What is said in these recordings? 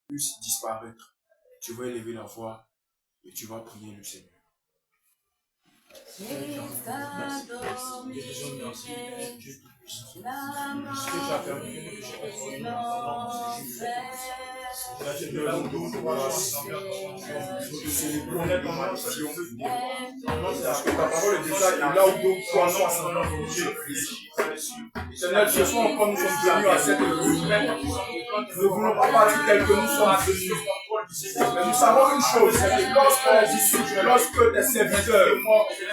puisse disparaître. Tu vas élever la voix et tu vas prier le Seigneur. Ta parole est déjà là où deux trois sont ensemble. Seigneur, ce soir encore nous sommes venus à cette église. Nous ne voulons pas partir tel que nous sommes venus. Mais nous savons une chose, c'est que lorsque les disciples, lorsque tes serviteurs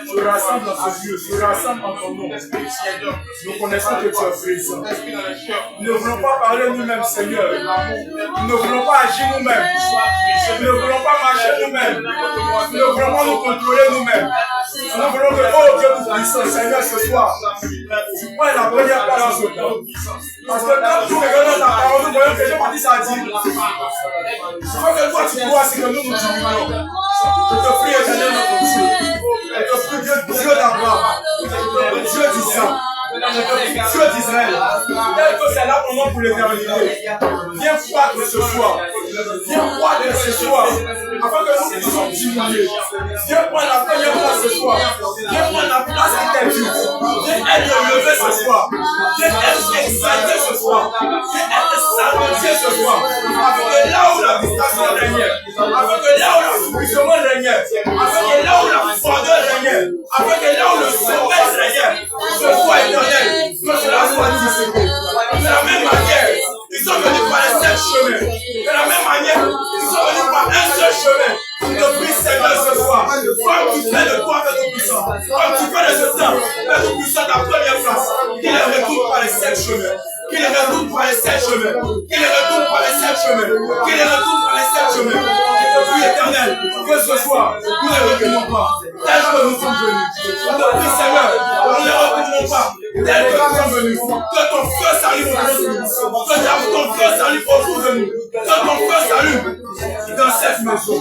se rassemblent dans ce lieu, se rassemblent en ton nom, nous connaissons que tu es présent. Nous ne voulons pas parler nous-mêmes, Seigneur. Nous ne voulons pas agir nous-mêmes. Nous ne voulons pas marcher nous-mêmes. Nous ne voulons pas nous contrôler nous-mêmes. Nous voulons que, oh Dieu, nous puissions, Seigneur, ce soir, tu prends la première place dans ce temps. Parce que quand nous regardons ta parole, nous voyons que Jean-Baptiste a dit, il faut que toi tu crois, c'est que nous nous diminuons. Je te prie, éternel, notre Dieu. Je te prie, Dieu d'Abraham, Dieu d'Isaac, Dieu d'Israël. Tel que c'est là ton nom pour l'éternité. Viens croître ce soir. Viens croître ce soir. Afin que nous puissions diminuer. Viens prendre la première place ce soir. Viens prendre la place qui t'est due. Viens être levé ce soir. Viens être exalté ce soir. Viens être salué ce soir. Afin que là où la visitation régnait, afin que là où l'accomplissement régnait, afin que là où la fondeur régnait, afin que là où le sommeil régnait, ce soit éternel, que cela soit dissipé. De la même manière, ils sont venus par les 7 chemins. De la même manière, ils sont venus par un seul chemin. Je te prie, Seigneur, ce soir, comme tu fais de toi avec Tout-Puissant, comme tu fais de ce temps, fais Tout-Puissant ta première place, qu'il les retourne par les 7 chemins. Qu'il les retourne par les 7 chemins. Qu'il les retourne par les 7 chemins. Qu'il les retourne par les 7 chemins. Je te prie, éternel, que ce soir, nous ne reculons pas, tel que nous sommes venus. Je te prie, Seigneur, nous ne reculons pas, tel que nous sommes venus. Que ton feu s'allume autour de nous. Que ton feu s'allume autour de nous. Que ton feu s'allume dans cette maison.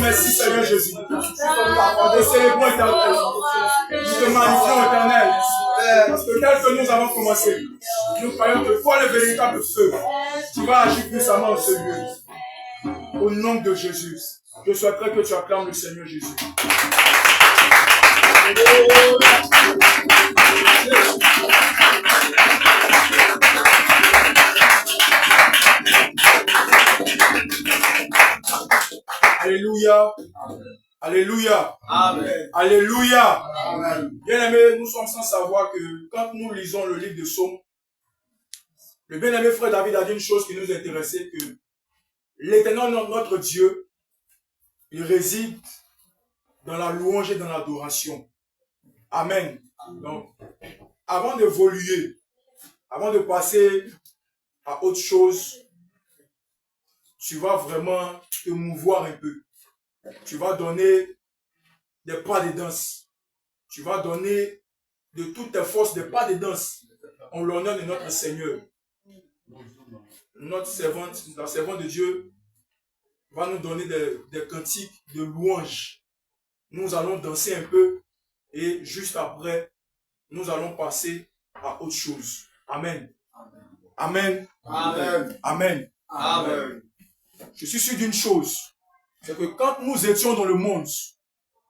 Merci Seigneur Jésus. Nous te célébrons éternel. Nous te magnifions éternel. Parce que tel que nous avons commencé, nous croyons que toi le véritable feu, tu vas agir puissamment en ce lieu. Au nom de jésus, je souhaiterais que tu acclames le Seigneur Jésus. Alléluia. Alléluia. Amen. Alléluia. Amen. Bien-aimés, nous sommes sans savoir que quand nous lisons le livre de Psaumes, le bien-aimé frère David a dit une chose qui nous intéressait, que l'Éternel, notre Dieu, il réside dans la louange et dans l'adoration. Amen. Donc, avant d'évoluer, avant de passer à autre chose, tu vas vraiment te mouvoir un peu. Tu vas donner des pas de danse. Tu vas donner de toutes tes forces des pas de danse en l'honneur de notre Seigneur. Notre servante, la servante de Dieu, va nous donner des cantiques de louange. Nous allons danser un peu et juste après, nous allons passer à autre chose. Amen. Amen. Amen. Amen. Amen. Je suis sûr d'une chose, c'est que quand nous étions dans le monde,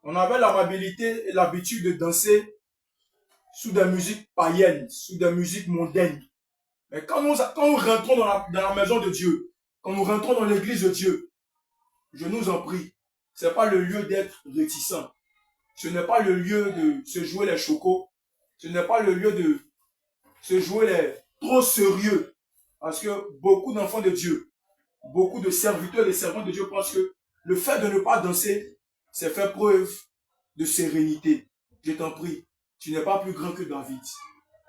on avait l'amabilité et l'habitude de danser sous des musiques païennes, sous des musiques mondaines. Mais quand nous rentrons dans la maison de Dieu, quand nous rentrons dans l'église de Dieu, je nous en prie, ce n'est pas le lieu d'être réticent. Ce n'est pas le lieu de se jouer les chocos. Ce n'est pas le lieu de se jouer les trop sérieux. Parce que beaucoup d'enfants de Dieu, beaucoup de serviteurs et servants de Dieu pensent que le fait de ne pas danser, c'est faire preuve de sérénité. Je t'en prie, tu n'es pas plus grand que David.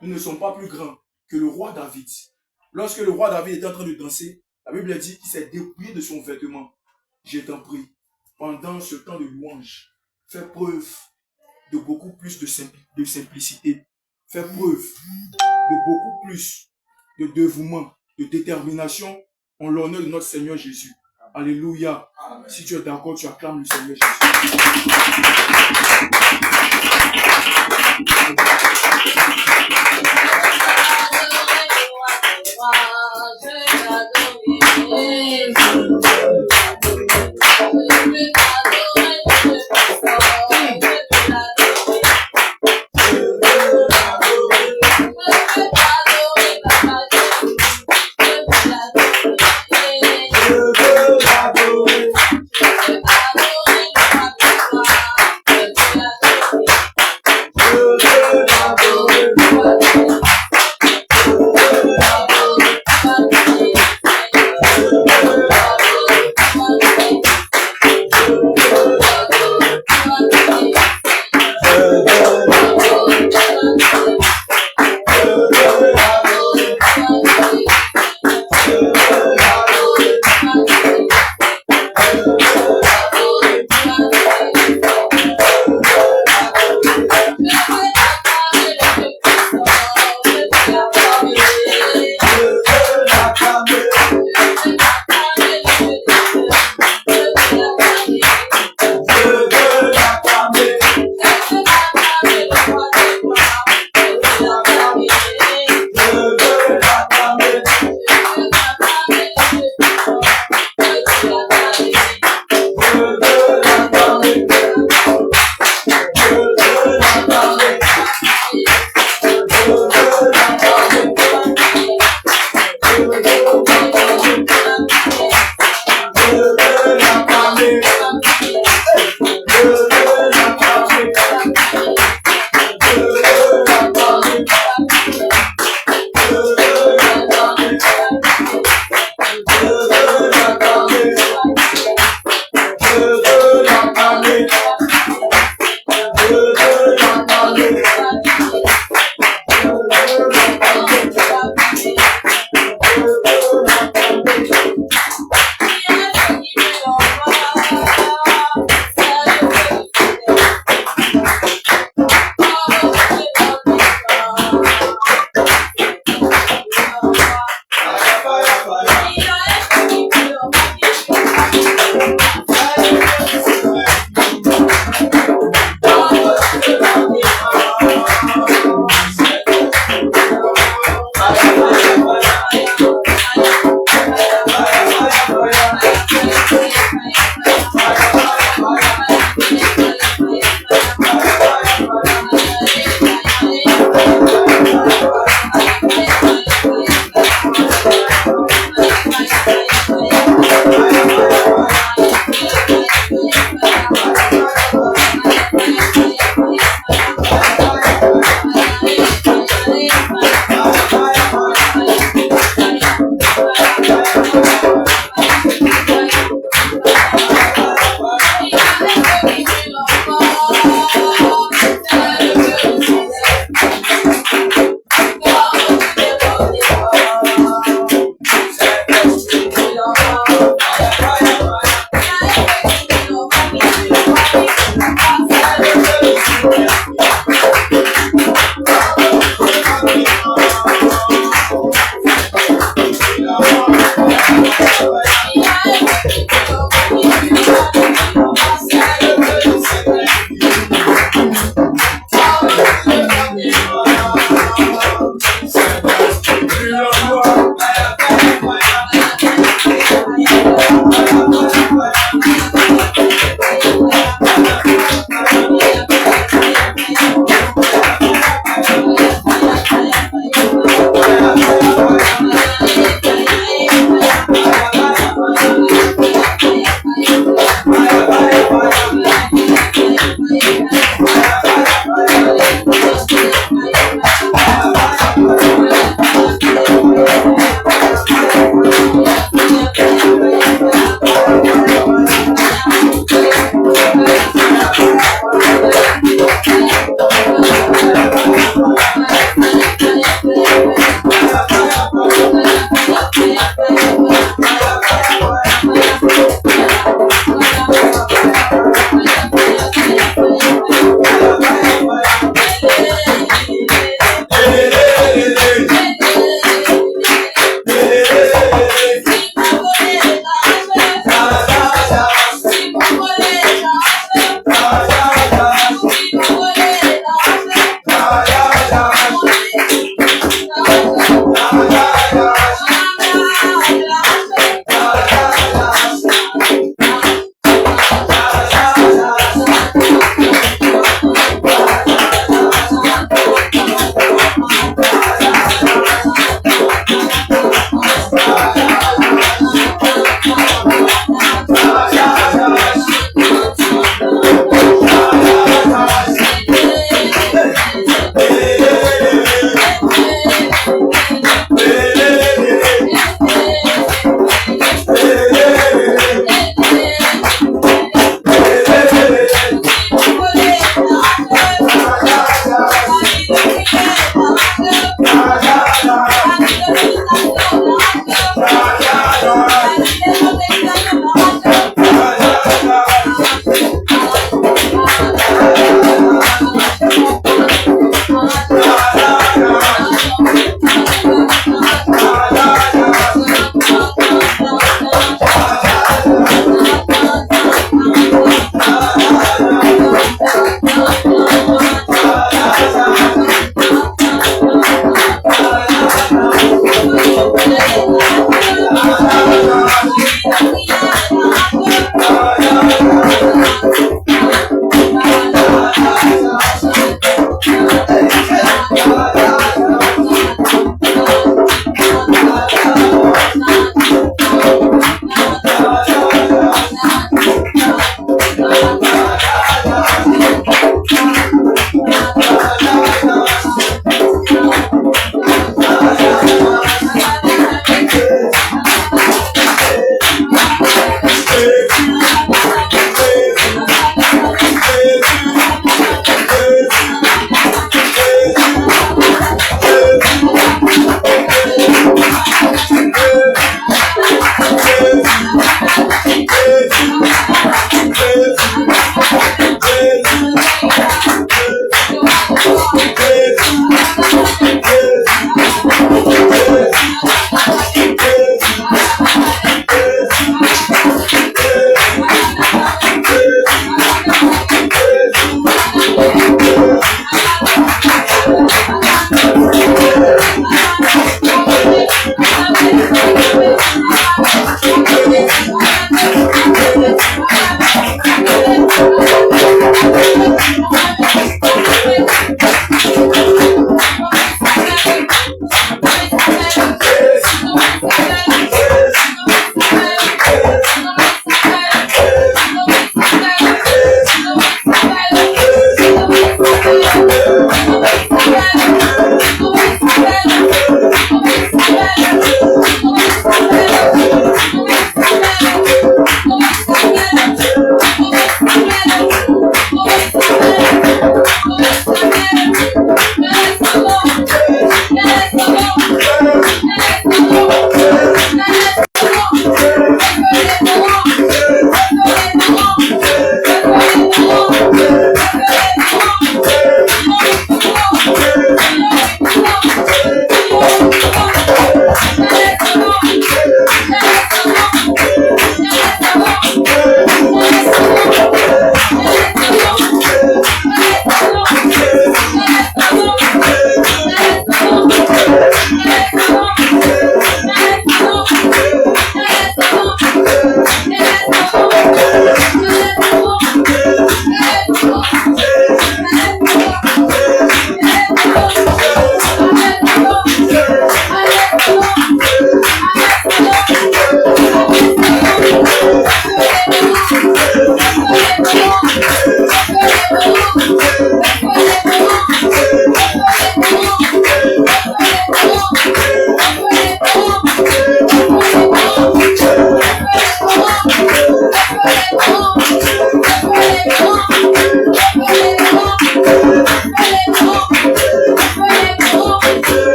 Nous ne sommes pas plus grands que le roi David. Lorsque le roi David était en train de danser, la Bible dit qu'il s'est dépouillé de son vêtement. Je t'en prie, pendant ce temps de louange, fais preuve de beaucoup plus de simplicité. Fais preuve de beaucoup plus de dévouement, de détermination en l'honneur de notre Seigneur Jésus. Alléluia. Amen. Si tu es d'accord, tu acclames le Seigneur Jésus. Thank you.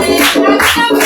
Thank you.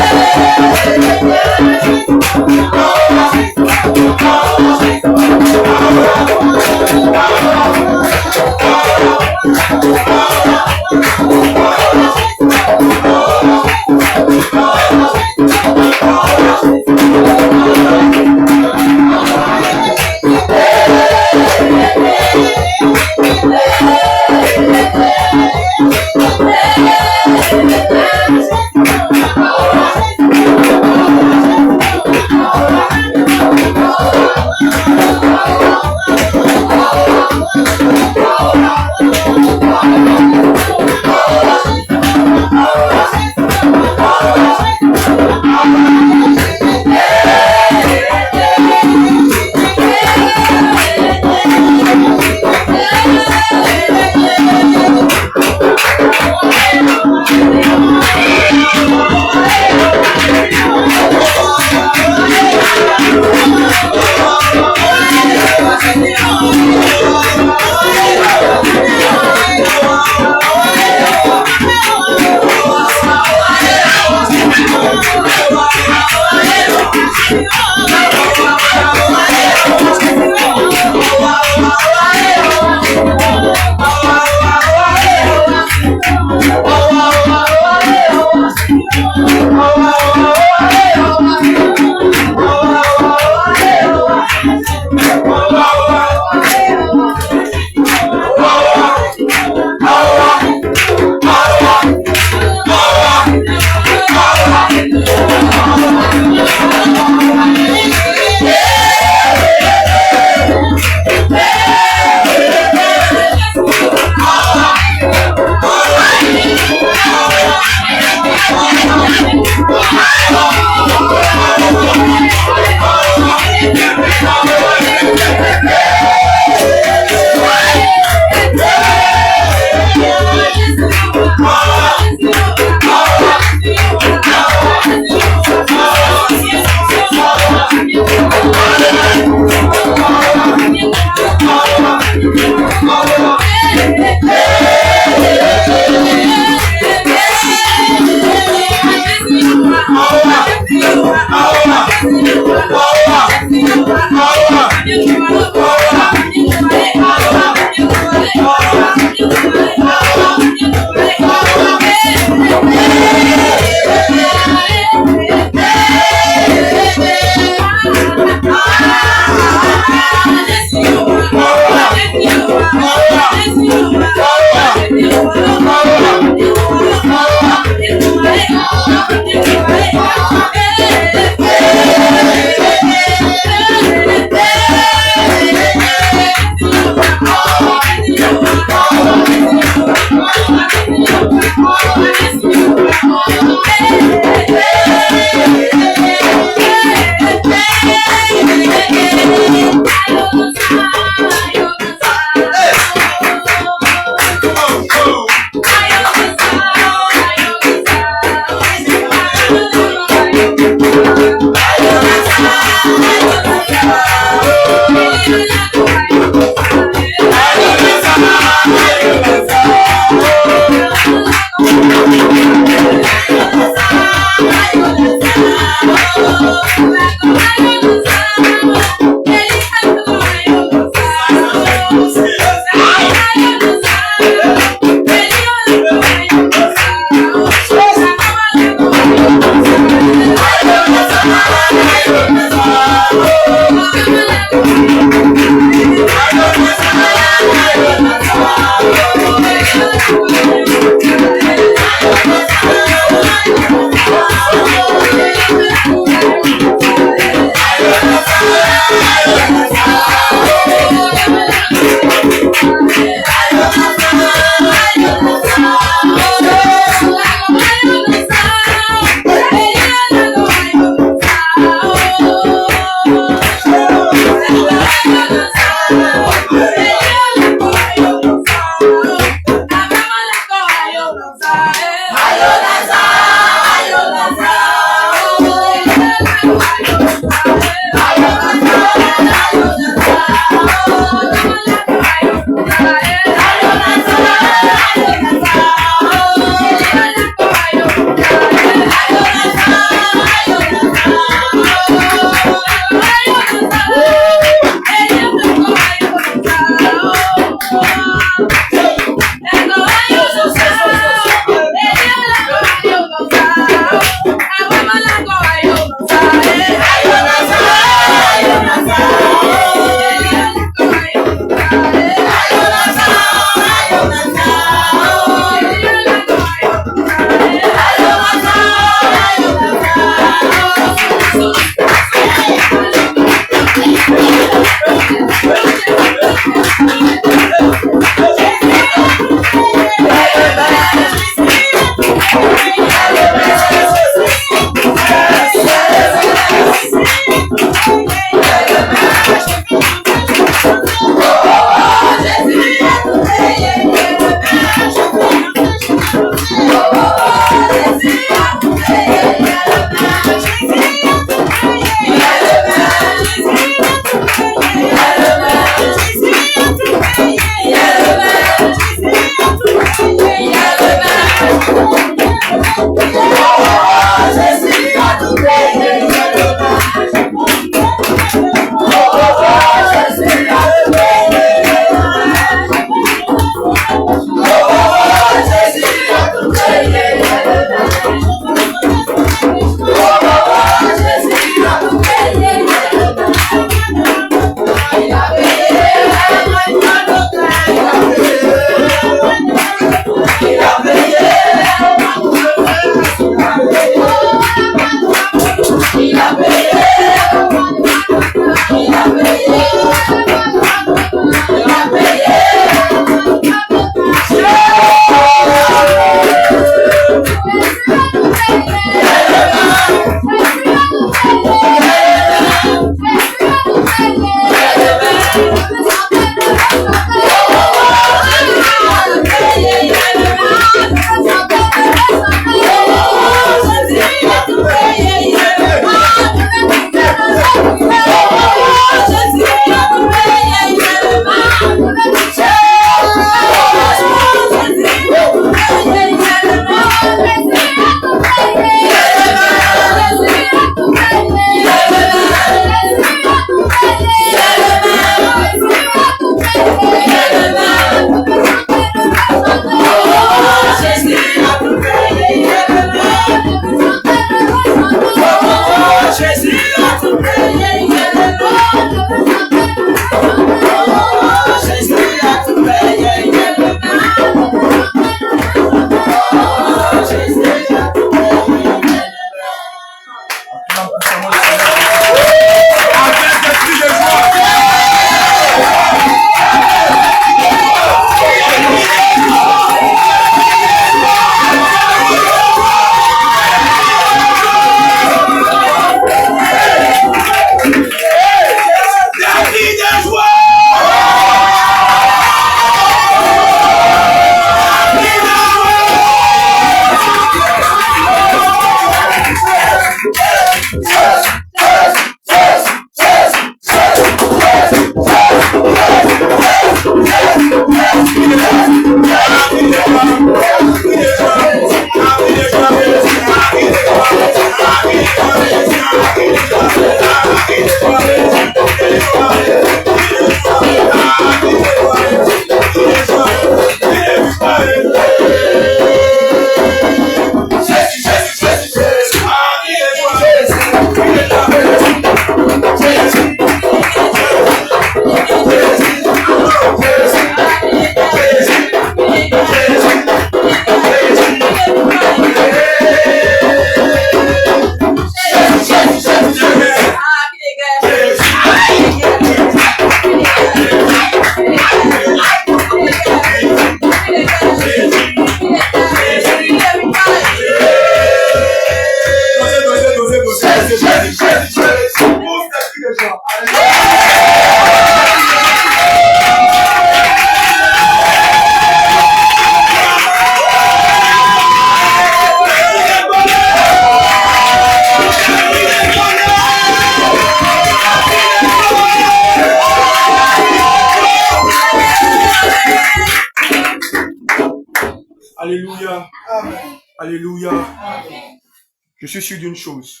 Je suis sûr d'une chose.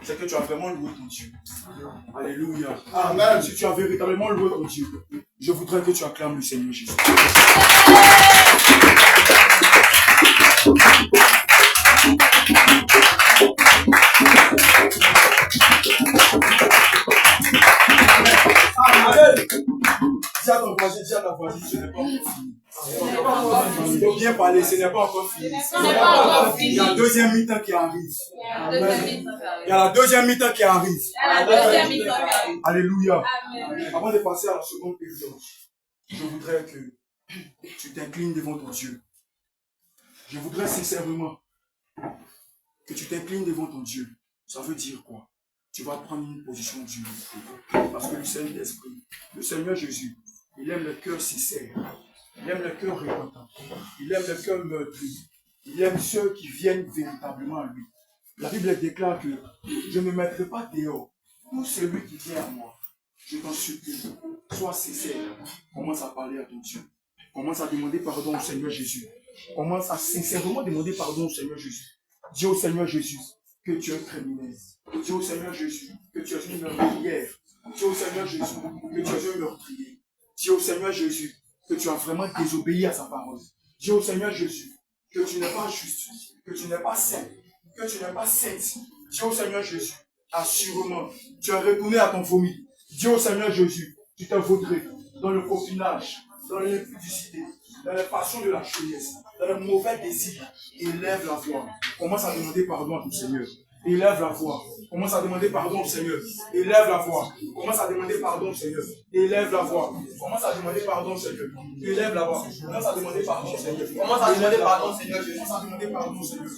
C'est que tu as vraiment loué ton Dieu. Alléluia. Amen. Si tu as véritablement loué ton Dieu, je voudrais que tu acclames le Seigneur Jésus. Amen. Dis à ton voisin, dis à ta voisine, ce n'est pas encore fini. Il faut bien parler, ce n'est pas encore fini. Il y a la deuxième mi-temps qui arrive. Il y a la deuxième mi-temps qui arrive. Alléluia. Avant de passer à la seconde période, je voudrais que tu t'inclines devant ton Dieu. Je voudrais sincèrement que tu t'inclines devant ton Dieu. Ça veut dire quoi? Tu vas prendre une position d'humilité. Parce que le Saint-Esprit, le Seigneur Jésus, il aime le cœur sincère. Il aime le cœur repentant. Il aime le cœur meurtri. Il aime ceux qui viennent véritablement à lui. La Bible déclare que je ne me mettrai pas dehors. Tout celui qui vient à moi, je t'en supplie, sois sincère. Commence à parler à ton Dieu. Commence à demander pardon au Seigneur Jésus. Commence à sincèrement demander pardon au Seigneur Jésus. Dis au Seigneur Jésus que tu es un criminel. Dis au Seigneur Jésus que tu es une meurtrière. Dis au Seigneur Jésus que tu es un meurtrier. Dis au Seigneur Jésus que tu as vraiment désobéi à sa parole. Dis au Seigneur Jésus que tu n'es pas juste, que tu n'es pas saint, que tu n'es pas sainte. Dis au Seigneur Jésus, assurément, tu es retourné à ton vomi. Dis au Seigneur Jésus, tu t'es vautré dans le copinage, dans l'impudicité, dans les passions de la jeunesse, dans le mauvais désir. Élève la voix. Commence à demander pardon à ton Seigneur. Élève la voix. Commence à demander pardon au Seigneur. Élève la voix. Commence à demander pardon au Seigneur. Élève la voix. Commence à demander pardon au Seigneur. Élève la voix. Commence à demander pardon au Seigneur. Commence à demander pardon au Seigneur. Commence à demander pardon au Seigneur.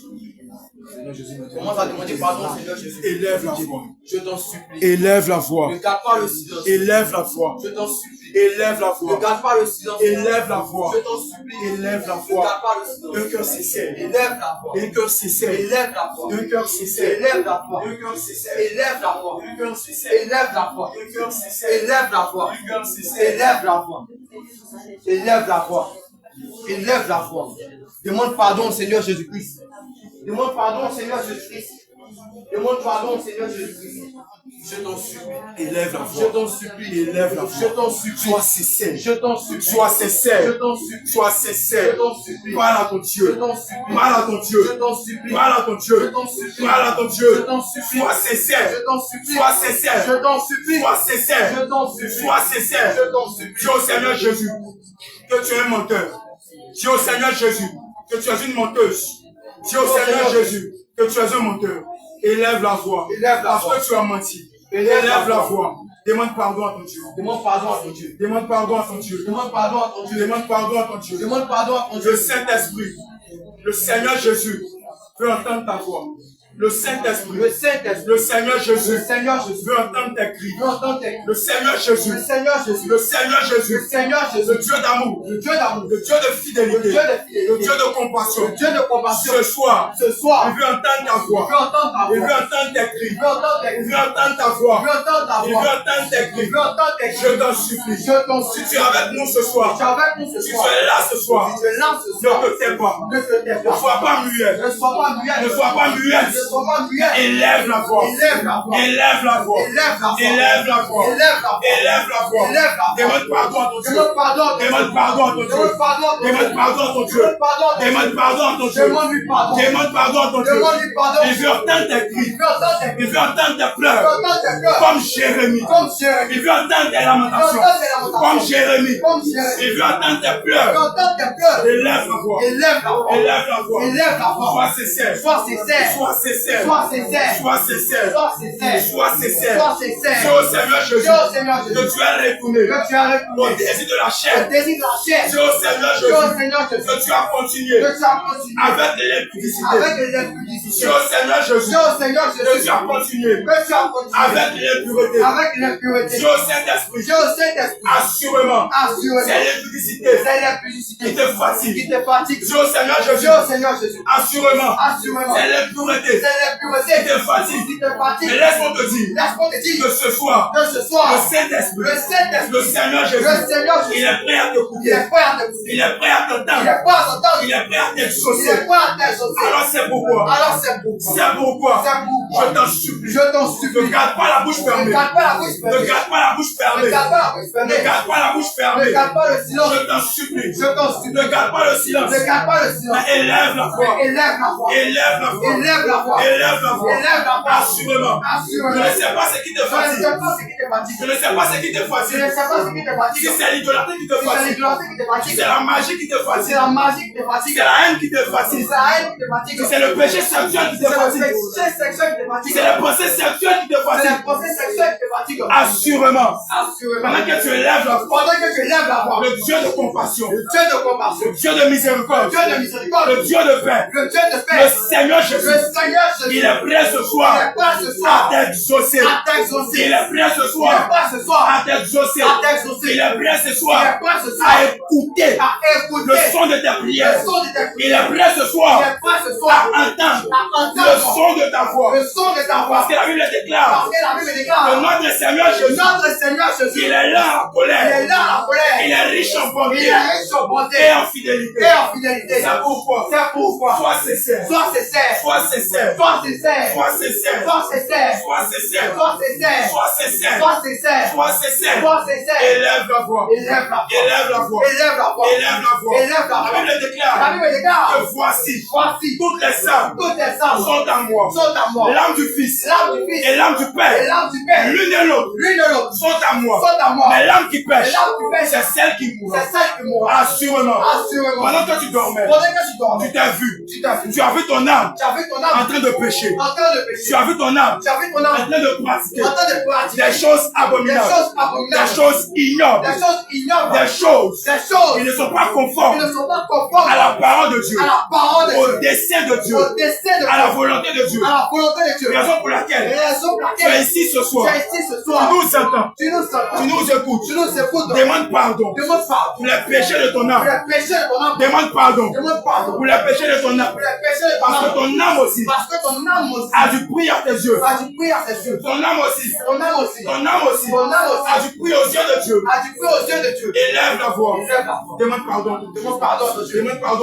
Commence à demander pardon au Seigneur Jésus. Élève la voix. Je t'en supplie. Élève la voix. Ne garde pas le silence. Élève la voix. Je t'en supplie. Élève la voix. Ne garde pas le silence. Élève la voix. Je t'en supplie. Élève la voix. Ne garde pas le silence. Un cœur sincère. Élève la voix. Un cœur sincère. Élève la voix. Un cœur sincère. Élève la voix. Un cœur sincère. Élève la voix. Un cœur sincère. Élève la voix. Un cœur sincère. Élève la voix. Un cœur sincère. Élève la voix. Élève la voix. Élève la voix. Demande pardon au Seigneur Jésus-Christ. Demande pardon au Seigneur Jésus-Christ. Demande pardon au Seigneur Jésus-Christ. Je t'en supplie. Élève la voix. Je t'en supplie. Élève la voix. Je t'en supplie. Sois sincère. Je t'en supplie. Sois sincère. Je t'en supplie. Sois sincère. Je t'en supplie. Parle à ton Dieu. Je t'en supplie. Parle à ton Dieu. Je t'en supplie. Parle à ton Dieu. Je t'en supplie. Parle à ton Dieu. Je t'en supplie. Sois sincère. Je t'en supplie. Sois sincère. Je t'en supplie. Sois sincère. Je t'en supplie. Sois sincère. Je t'en supplie. Dis au Seigneur Jésus que tu es un menteur. Dis au Seigneur Jésus que tu es une menteuse. Dis au Seigneur Jésus que tu es un menteur. Élève la voix. Parce que tu as menti. Élève la voix. Demande pardon à ton Dieu. Demande pardon à ton Dieu. Demande pardon à ton Dieu. Demande pardon à ton Dieu. Demande pardon à ton Dieu. Demande pardon à ton Dieu. Le Saint-Esprit, le Seigneur Jésus veut entendre ta voix. Le Saint-Esprit, le Seigneur Jésus veut entendre tes cris. Le Seigneur Jésus, le Seigneur Jésus, le Dieu d'amour, le Dieu de fidélité, le Dieu de compassion. Ce soir, il veut entendre ta voix. Il veut entendre tes cris. Il veut entendre ta voix. Il veut entendre tes cris. Je t'en supplie. Si tu es avec nous ce soir, si tu es là ce soir, ne te tais pas. Ne sois pas muet. Ne sois pas muet. Élève la voix. Élève la voix. Élève la voix. Élève la voix. Élève la voix. Demande pardon à ton Dieu. Demande pardon à ton Dieu. Demande pardon à ton Dieu. Demande pardon à ton Dieu. Demande pardon à ton Dieu. Il veut entendre tes cris. Il veut entendre tes pleurs. Comme Jérémie. Il veut entendre tes lamentations. Comme Jérémie. Il veut entendre tes pleurs. Élève la voix. Élève la voix. Élève la voix. Sois sincère. Sois sincère. Sois sincère. Sois sincère. Sois sincère. Sois sincère. Sois sincère. Dis au Seigneur Jésus que tu as retourné au désir de la chair. Dis au Seigneur Jésus que tu as continué avec l'impudicité. Dis au Seigneur Jésus que tu as continué avec l'impureté. Dis au Saint-Esprit assurément c'est l'impudicité qui te fatigue. Dis au Seigneur Jésus assurément c'est l'impureté qui te fatigue. Mais laisse-moi te dire que ce soir, le Saint-Esprit, le Seigneur Jésus, il est prêt à te couper. Il est prêt à t'entendre. Il est prêt à t'exaucer. Alors c'est pourquoi. Je t'en supplie. Ne garde pas la bouche fermée. Ne garde pas la bouche fermée. Ne garde pas la bouche fermée. Je t'en supplie. Ne garde pas le silence. Mais élève la voix. Élève la voix. Assurément. Je ne sais pas ce qui te fatigue. Je ne sais pas ce qui te fatigue. Si c'est l'idolâtrie qui te fatigue. Si c'est la magie qui te fatigue. Si c'est la haine qui te fatigue. Si c'est le péché sexuel qui te fatigue. Si c'est les pensées sexuelles qui te fatiguent. Assurément. Pendant que tu élèves la voix. Le Dieu de compassion. Le Dieu de miséricorde. Le Dieu de paix. Le Seigneur Jésus. Il est prêt ce soir à t'exaucer. Il est prêt ce soir à t'exaucer. Il est prêt ce soir à écouter le son de tes prières. Il est prêt ce soir à entendre le son de ta voix. Parce que la Bible déclare que notre Seigneur Jésus, il est là en colère. Il est riche en bonté et en fidélité. C'est pourquoi sois sincère. Élève la voix. La Bible déclare que voici toutes les âmes sont à moi. L'âme du Fils et l'âme du Père, l'une et l'autre sont à moi. Mais l'âme qui pêche, c'est celle qui mourra. Assurément. Pendant que tu dormais, tu t'es vu. Tu as vu ton âme en train de pécher. Tu as vu ton âme en train de pratiquer des choses abominables, des choses ignobles, des choses qui ne sont pas conformes à la parole de Dieu, au dessein de Dieu, à la volonté de Dieu. Raison pour laquelle tu es ici ce soir. Tu nous entends, tu nous écoutes. Demande pardon pour les péchés de ton âme. Demande pardon pour les péchés de ton âme. Parce que ton âme aussi a dû prier à tes yeux. Ton âme aussi a dû prier aux yeux de Dieu. Élève la voix. Demande pardon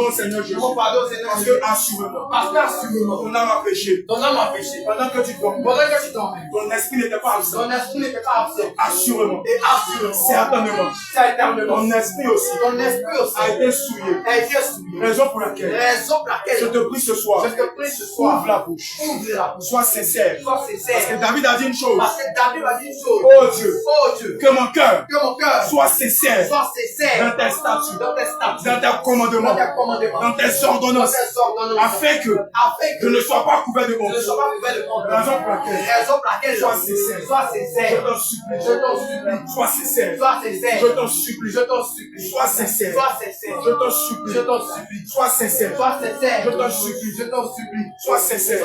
au Seigneur Jésus. Parce que assurément, ton âme a péché. Pendant que tu dormais, ton esprit n'était pas absent. Assurément. Certainement. Ton esprit aussi a été souillé. Raison pour laquelle je te prie ce soir. Ouvre la bouche. Sois sincère. Parce que David a dit une chose. Oh Dieu, que mon cœur soit sincère dans tes statuts, dans tes commandements, dans tes ordonnances, afin que je ne sois pas couvert de honte. Raison pour laquelle sois sincère. Je t'en supplie. Sois sincère. Je t'en supplie. Sois sincère. Je t'en supplie. Sois sincère. Je t'en supplie. Sois sincère.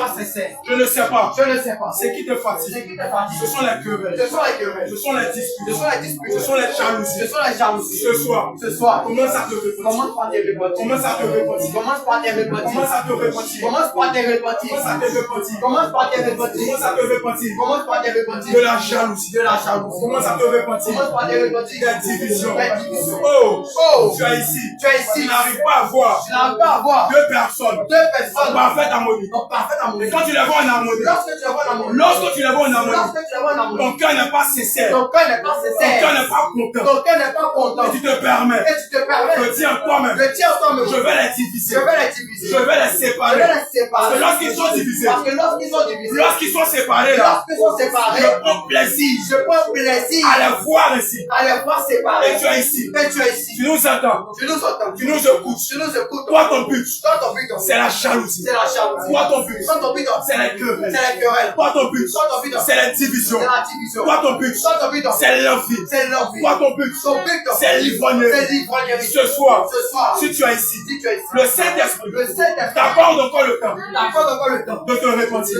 Je ne sais pas. Ce qui te fatigue. Ce sont les querelles. Ce sont les disputes. Ce sont les jalousies. Ce soir. Commence à te repentir. De la jalousie. Commence à te repentir. Des divisions. Oh, tu es ici. Tu n'arrives pas à voir deux personnes parfaites harmonie. Et quand tu les vois en harmonie, lorsque tu les vois en harmonie, ton cœur n'est pas sincère. Ton cœur n'est pas content. Et tu te permets de dire en toi-même, je vais les diviser. Je vais les séparer. Parce que lorsqu'ils sont divisés, lorsqu'ils sont séparés, je prends plaisir à les voir ici. Et tu es ici. Tu nous entends. Tu nous écoutes. Toi, ton but, c'est la jalousie. Toi, ton but, c'est les querelles. Toi, ton but, c'est la division. Toi, ton but, c'est l'envie. Toi, ton but, c'est l'ivrognerie. Ce soir, si tu es ici, le Saint-Esprit t'accorde encore le temps de te repentir.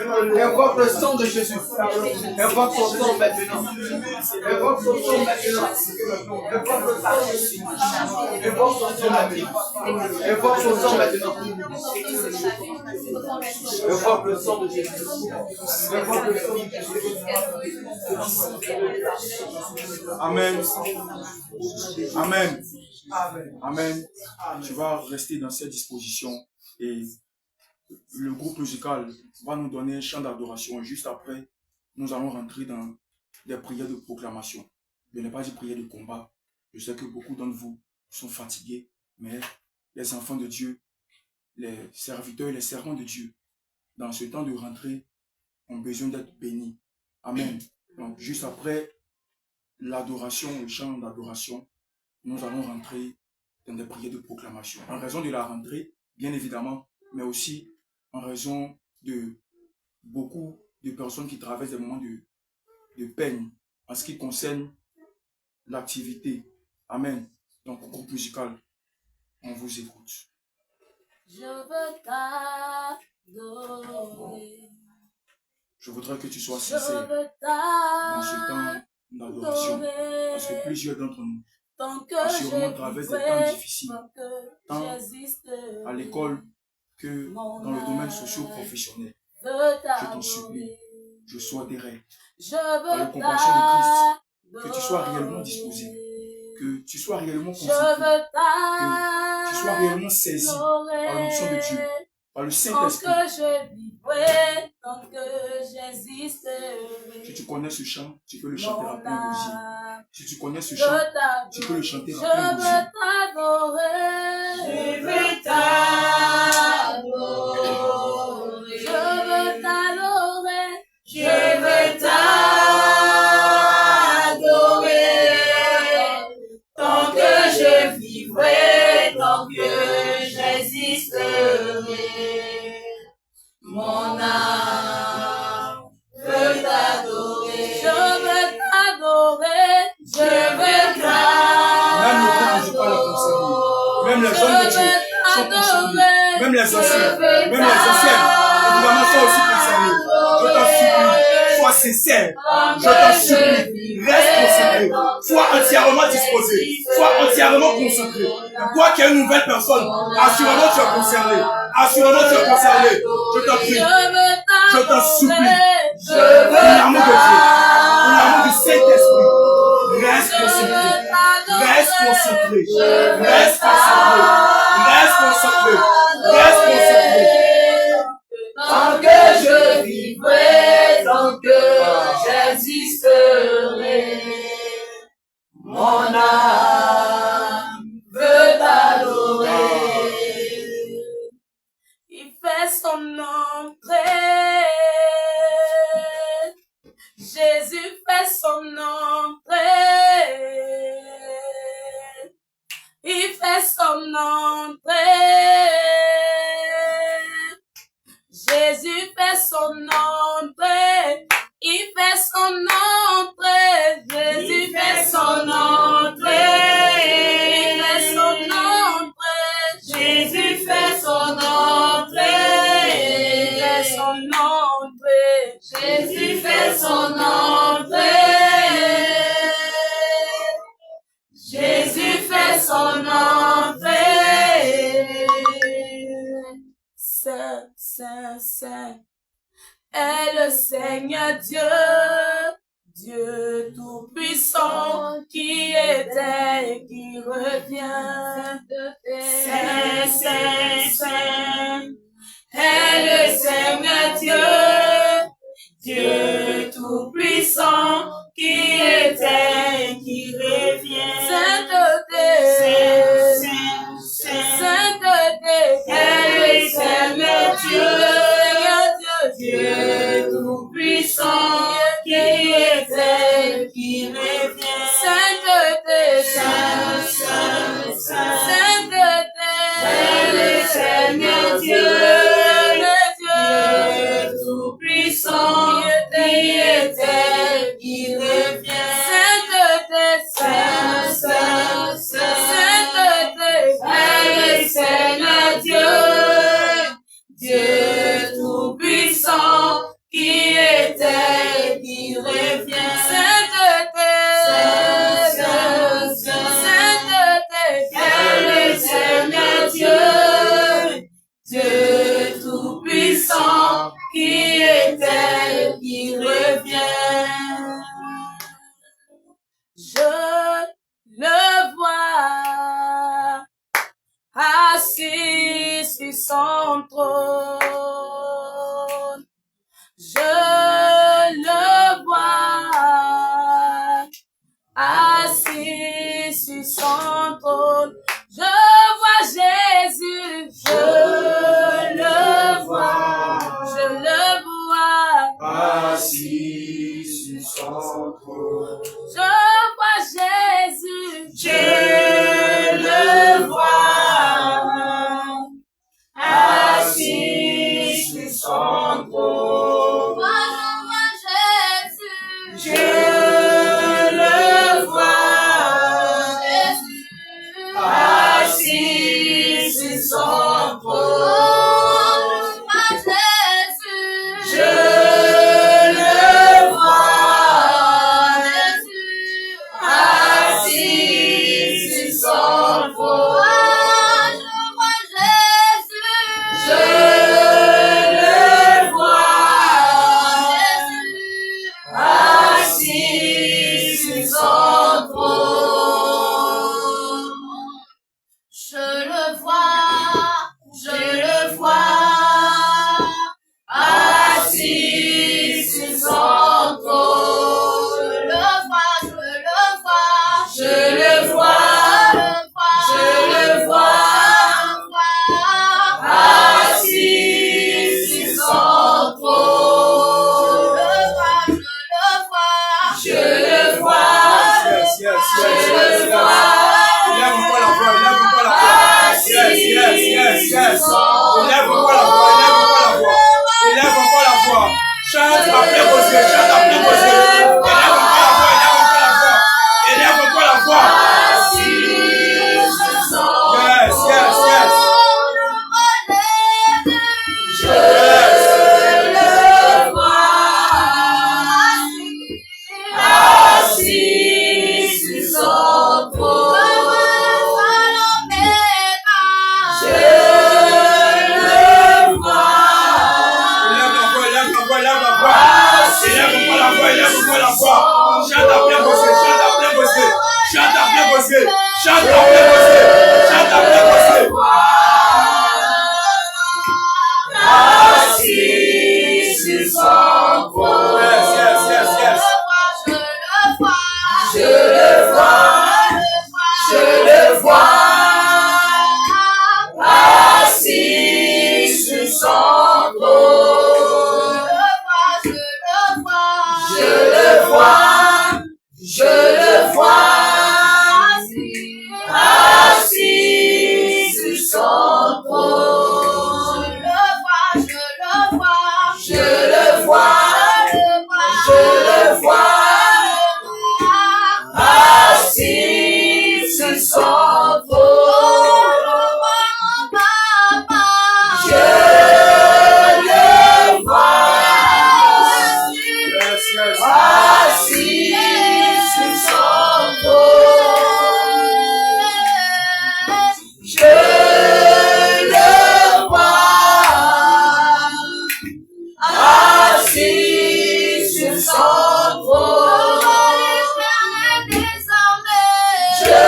Invoque le sang de Jésus. Invoque son sang maintenant. Invoque son sang maintenant. Invoque le sang de Jésus. Invoque son sang maintenant. Invoque son sang maintenant. Invoque le sang de Jésus. Invoque le sang de Jésus. Amen. Amen. Amen. Tu vas rester dans cette disposition et le groupe musical va nous donner un chant d'adoration. Juste après, nous allons rentrer dans des prières de proclamation. Je n'ai pas dit prières de combat. Je sais que beaucoup d'entre vous sont fatigués, mais les enfants de Dieu, les serviteurs et les servants de Dieu, dans ce temps de rentrée, ont besoin d'être bénis. Amen. Donc, juste après l'adoration, le chant d'adoration, nous allons rentrer dans des prières de proclamation. En raison de la rentrée, bien évidemment, mais aussi en raison de beaucoup de personnes qui traversent des moments de peine en ce qui concerne l'activité. Amen. Donc, groupe musical, on vous écoute. Je veux t'adorer. Je voudrais que tu sois sincère dans ce temps d'adoration, parce que plusieurs d'entre nous assurément traversent des temps difficiles, tant à l'école que dans le domaine socio-professionnel. Je t'en supplie, je souhaiterais, par la compassion de Christ, que tu sois réellement disposé, que tu sois réellement concentré, que tu sois réellement saisi par l'onction de Dieu, par le Saint-Esprit. Si tu connais ce chant, tu peux le chanter à plein gosier. Si tu connais ce chant, tu peux le chanter à plein gosier. Je veux t'adorer. Je veux t'adorer. Je veux t'adorer. Tant que je vivrai, tant que j'existerai. Mon âme veut t'adorer. Je veux t'adorer. Je veux t'adorer. Même les jeunes de Dieu sont concernés. Même les anciens. Même les anciennes. Évidemment, sont aussi concernés. Je t'en supplie. Sois sincère. Je t'en supplie. Reste concentré. Sois entièrement disposé. Sois entièrement concentré. Toi qui es une nouvelle personne, assurément tu es concerné. Assurément tu es concerné. Je t'en prie. Je t'en supplie. Pour l'amour de Dieu. Pour l'amour du Saint-Esprit. Reste concentré. Reste concentré. Reste concentré. Reste concentré. Reste concentré. Tant que je vivrai, tant que j'existerai, mon âme veut t'adorer. Il fait son entrée. Jésus fait son entrée. Il fait son entrée. Jésus fait son entrée. Il fait son entrée. Jésus fait son entrée. Il fait son entrée. Jésus fait son entrée. Il fait son entrée. Jésus fait son entrée. Jésus fait son entrée. Saint, Saint, Saint est le Seigneur Dieu, Dieu tout-puissant qui était et qui revient. Saint, Saint, Saint est le Seigneur Dieu, Dieu tout-puissant qui était et qui revient. Sainteté, sainteté est le Seigneur Dieu, Dieu tout-puissant qui était et qui revient. Sainteté, sainteté est le Seigneur Dieu, Dieu tout-puissant je le vois, assis sur son trône. Je le vois, assis sur son trône. Je vois Jésus, je le vois, assis sur son trône. je vois Jésus, Je le vois, assis sur son trône. moi je vois Jésus, Je le vois, Jésus, assis sur son trône. Je le vois, assis sur son trône. Je le vois, assis sur son trône. je le vois, Assis sur son trône. Je le vois, assis sur son trône. Je le vois, Yes, yes, yes, je yes, le yes. vois. Élève encore la voix, élève encore la voix. Yes, yes, yes, yes. Élève encore la voix, élève encore la voix. Élève encore la voix. Chante après vos yeux, chante après vos yeux. Élève encore la voix, élève encore la voix. Élève encore la voix. Yes, yes, yes. Yes. Assis sur son trône. Je le vois. Élève la voix, élève la voix, élève la voix. Élève encore la voix, élève encore la voix. Chante après vos yeux, chante après vos yeux. Chante après vos yeux, chante après vos yeux. Chante après vos yeux. Assis sur son trône. Yes, yes, yes, yes. Je le vois, je le vois, assis sur son trône. Je le vois, assis sur son trône. Je le vois, assis sur son trône. Je le vois, Yes, yes. assis sur son trône. Je le vois, assis sur son trône. Je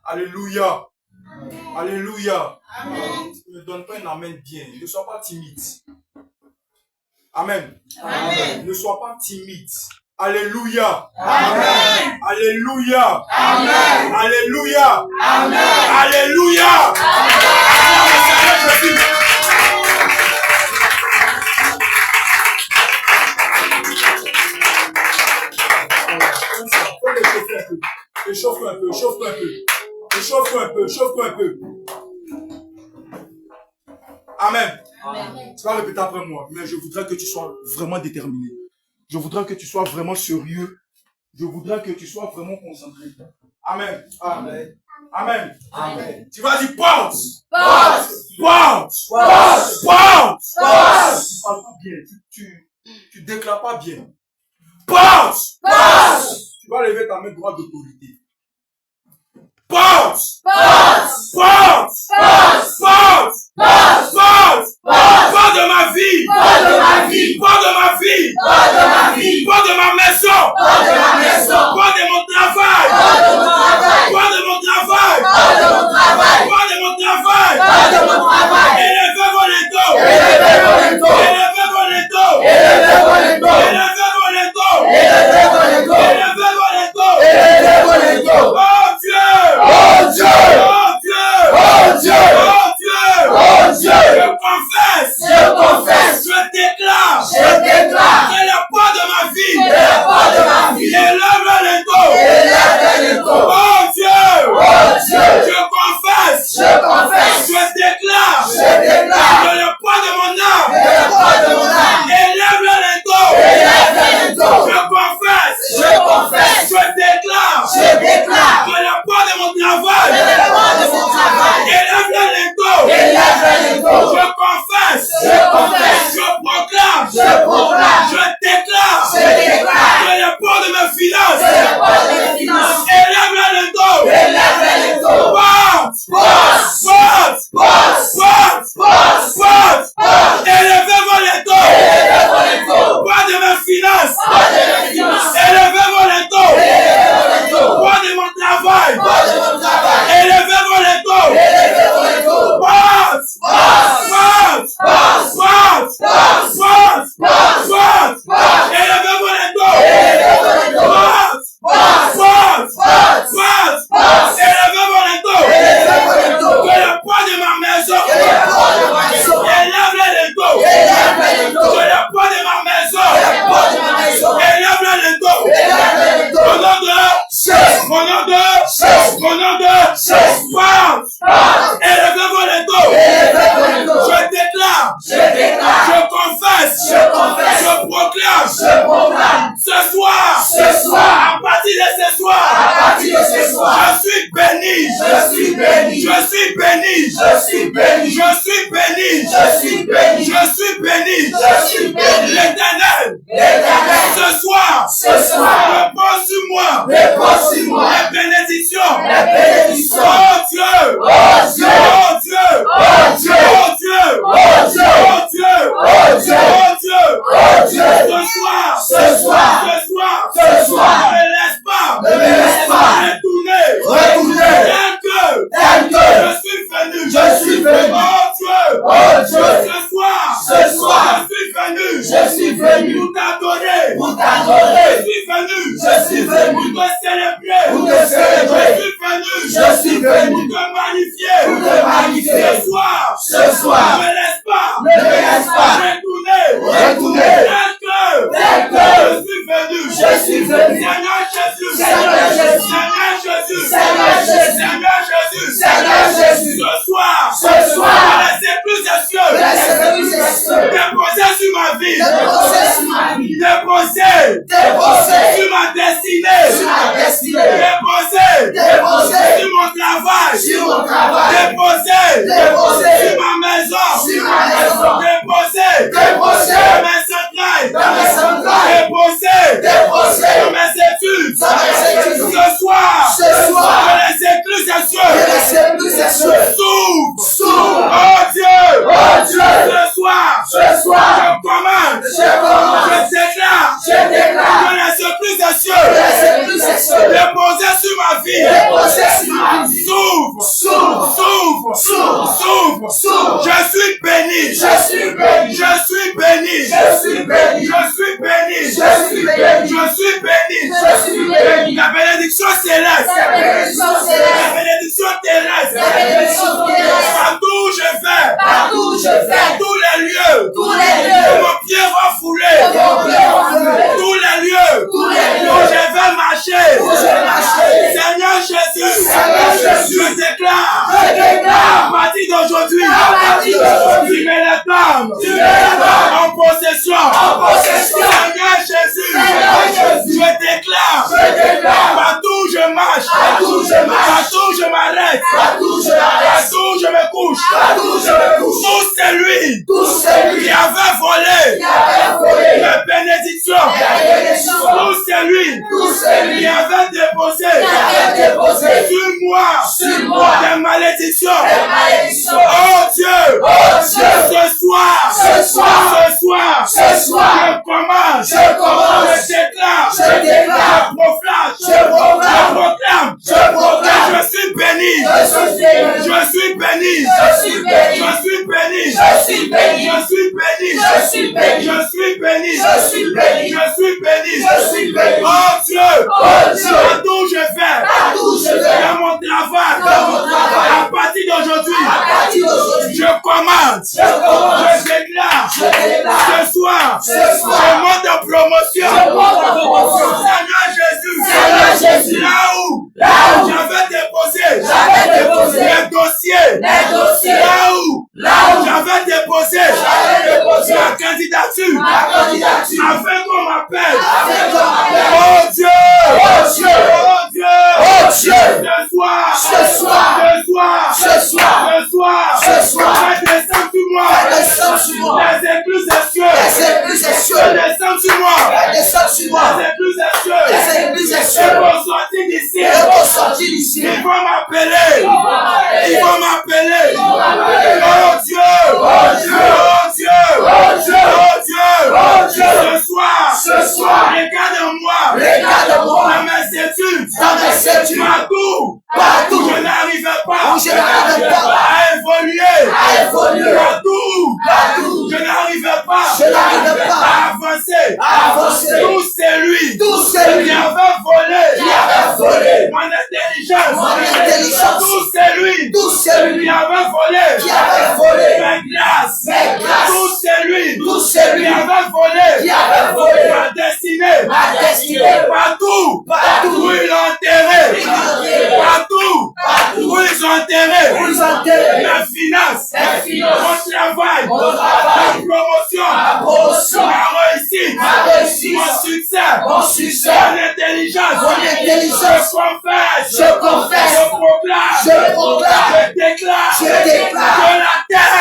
Alléluia. Alléluia. Amen. Ne donne pas un amen bien. Ne sois pas timide. Amen. Amen. Ne sois pas timide. Alléluia. Amen. Alléluia. Amen. Alléluia. Amen. Alléluia. Chauffe-toi un peu, chauffe-toi un peu. Chauffe-toi un peu, chauffe-toi un peu. Amen. Amen. Tu vas répéter après moi, mais je voudrais que tu sois vraiment déterminé. Je voudrais que tu sois vraiment sérieux. Je voudrais que tu sois vraiment concentré. Amen. Amen. Amen. Amen. Tu vas dire porte. Porte. Porte. Porte. Porte. Porte. Tu parles pas bien. Tu déclares pas bien. Porte. Porte. Tu vas lever ta main droite d'autorité. Porte! Porte! Porte! Porte! Porte! Porte! Porte! Porte de ma vie! Porte de ma vie! Porte de ma vie! Porte de ma vie! Porte de ma maison! Porte de ma maison! Porte de mon travail! Porte de mon travail! Porte de mon travail! Porte de mon travail! Porte de mon travail! Porte de mon travail! Élevez vos létos! Élevez vos létos! Élevez vos létos! Élevez vos létos! Élevez vos létos! Élevez vos létos! Élevez vos létos! Élevez vos létos! Oh Dieu! Oh Dieu! Oh Dieu! Oh Dieu! Oh Dieu! Oh Dieu! Je confesse! Je confesse! Je déclare! Je déclare! Que la part de ma vie! Que la part de ma vie! Élève les taux! Élève les taux! Oh Dieu! Oh Dieu! Je confesse! Je confesse! Je déclare! Je déclare! Que la part de mon âme! Que la part de mon âme! Élève les taux! Élève les taux! Je confesse! Je confesse! Je déclare! Je déclare! Que la part de mon travail! Élève les taux! Élève les taux! Je confesse! Je confesse! Je proclame! Je proclame! Je déclare! Je déclare! Que les ports de mes finances! Que les ports de mes finances! Élève les taux! Élève les taux! Porte! Porte! Porte! Porte! Porte! Porte! Porte! Élevez-moi les taux! Élevez-moi les taux! Porte de mes finances! Porte de mes finances! Élevez-moi les taux! Élevez-moi les taux! Porte de mon travail! Porte de mon travail! Élevez-moi les taux! Élevez-moi les taux! Porte! Porte! Porte! Porte! Porte! Porte! Porte! Porte! Élevez-moi les taux! Élevez-moi les taux! Porte! Porte! Porte! Porte! Porte! Élevez-moi les taux! Élevez-moi les taux! Que le poids de ma maison! Que le poids de ma maison! Élève les taux! Élève les taux! Que le poids de ma maison! Que le poids de ma maison! Élève les taux! Élève les taux! Au nom de Jésus! Au nom de Jésus! Au nom de Jésus! Porte! Porte! Élevez-moi les taux! Élevez-moi les taux! Je déclare! Je déclare! Je confesse! Je confesse! Je proclame! Je proclame! Ce soir! À partir de ce soir! À partir de ce soir! Je suis béni! Je suis béni! Je suis béni! Je suis béni! Je suis béni! Je suis béni! Je suis béni! Je suis béni! L'Éternel! L'Éternel! Ce soir! Repose sur moi! Repose sur moi! Les bénédictions! Les bénédictions! Oh Dieu! Oh Dieu! Oh Dieu! Oh Dieu! Oh Dieu! Oh Dieu! Oh Dieu! Oh Dieu! Oh Dieu! Oh Dieu! Ce soir! Ne me laisse pas! Retourner! Tel que je suis venu! Oh Dieu! Ce soir! Je suis venu! Pour t'adorer! Je suis venu! Pour te célébrer! Je suis venu! Pour te magnifier! Ce soir! Ne me laisse pas! Retourner! Tel que je suis venu! Seigneur Jésus! Ce soir! Laissez plus de cieux! Déposez sur ma vie! Déposez sur ma destinée! Déposez sur mon travail! Déposez sur ma ma vie. S'ouvre. S'ouvre. S'ouvre. S'ouvre. Je suis béni. Je suis béni. Je suis béni. Je suis béni. Je suis béni. Je suis béni. Je suis béni. Je suis béni. La bénédiction céleste. La bénédiction terrestre. Partout où je vais. Tous les lieux. Où mon pied va fouler. Tous les lieux. Où je vais marcher. Seigneur Jésus. Je déclare. À partir d'aujourd'hui. Tu mets les dames. En possession. Seigneur Jésus. Je déclare. Partout où je marche. Partout où je m'arrête. Partout où je me couche. Tout celui qui avait volé mes bénédictions. Tout celui qui avait déposé sur moi des malédictions. Oh Dieu, ce soir, je commande, je déclare, je proclame, je suis béni, je suis béni, je suis béni, je suis béni, je suis béni, je suis béni, je suis béni, je suis béni, je suis béni, je suis béni, je suis béni. Oh Dieu, partout où je vais, dans mon travail, à partir d'aujourd'hui, je commande, je déclare, ce soir, je monte en promotion. Seigneur Jésus, là où j'avais déposé mes dossiers, là où j'avais déposé ma candidature, afin qu'on m'appelle. Oh Dieu, ce soir, je descends sur moi, les écluses des cieux, je descends sur moi, les écluses des cieux, ils vont sortir d'ici, ils vont m'appeler, oh Dieu, ce soir, regarde-moi, dans mes études, partout, je n'arrivais pas à évoluer, partout, je n'arrivais pas à avancer, tout celui qui avait volé mon intelligence, tout celui qui avait volé mes grâces, tout celui qui avait volé ma destinée, partout où ils l'ont enterré, partout où ils ont enterré mes finances, mon travail, ma promotion, ma réussite, mon succès, mon intelligence, je confesse, je proclame, je déclare que la terre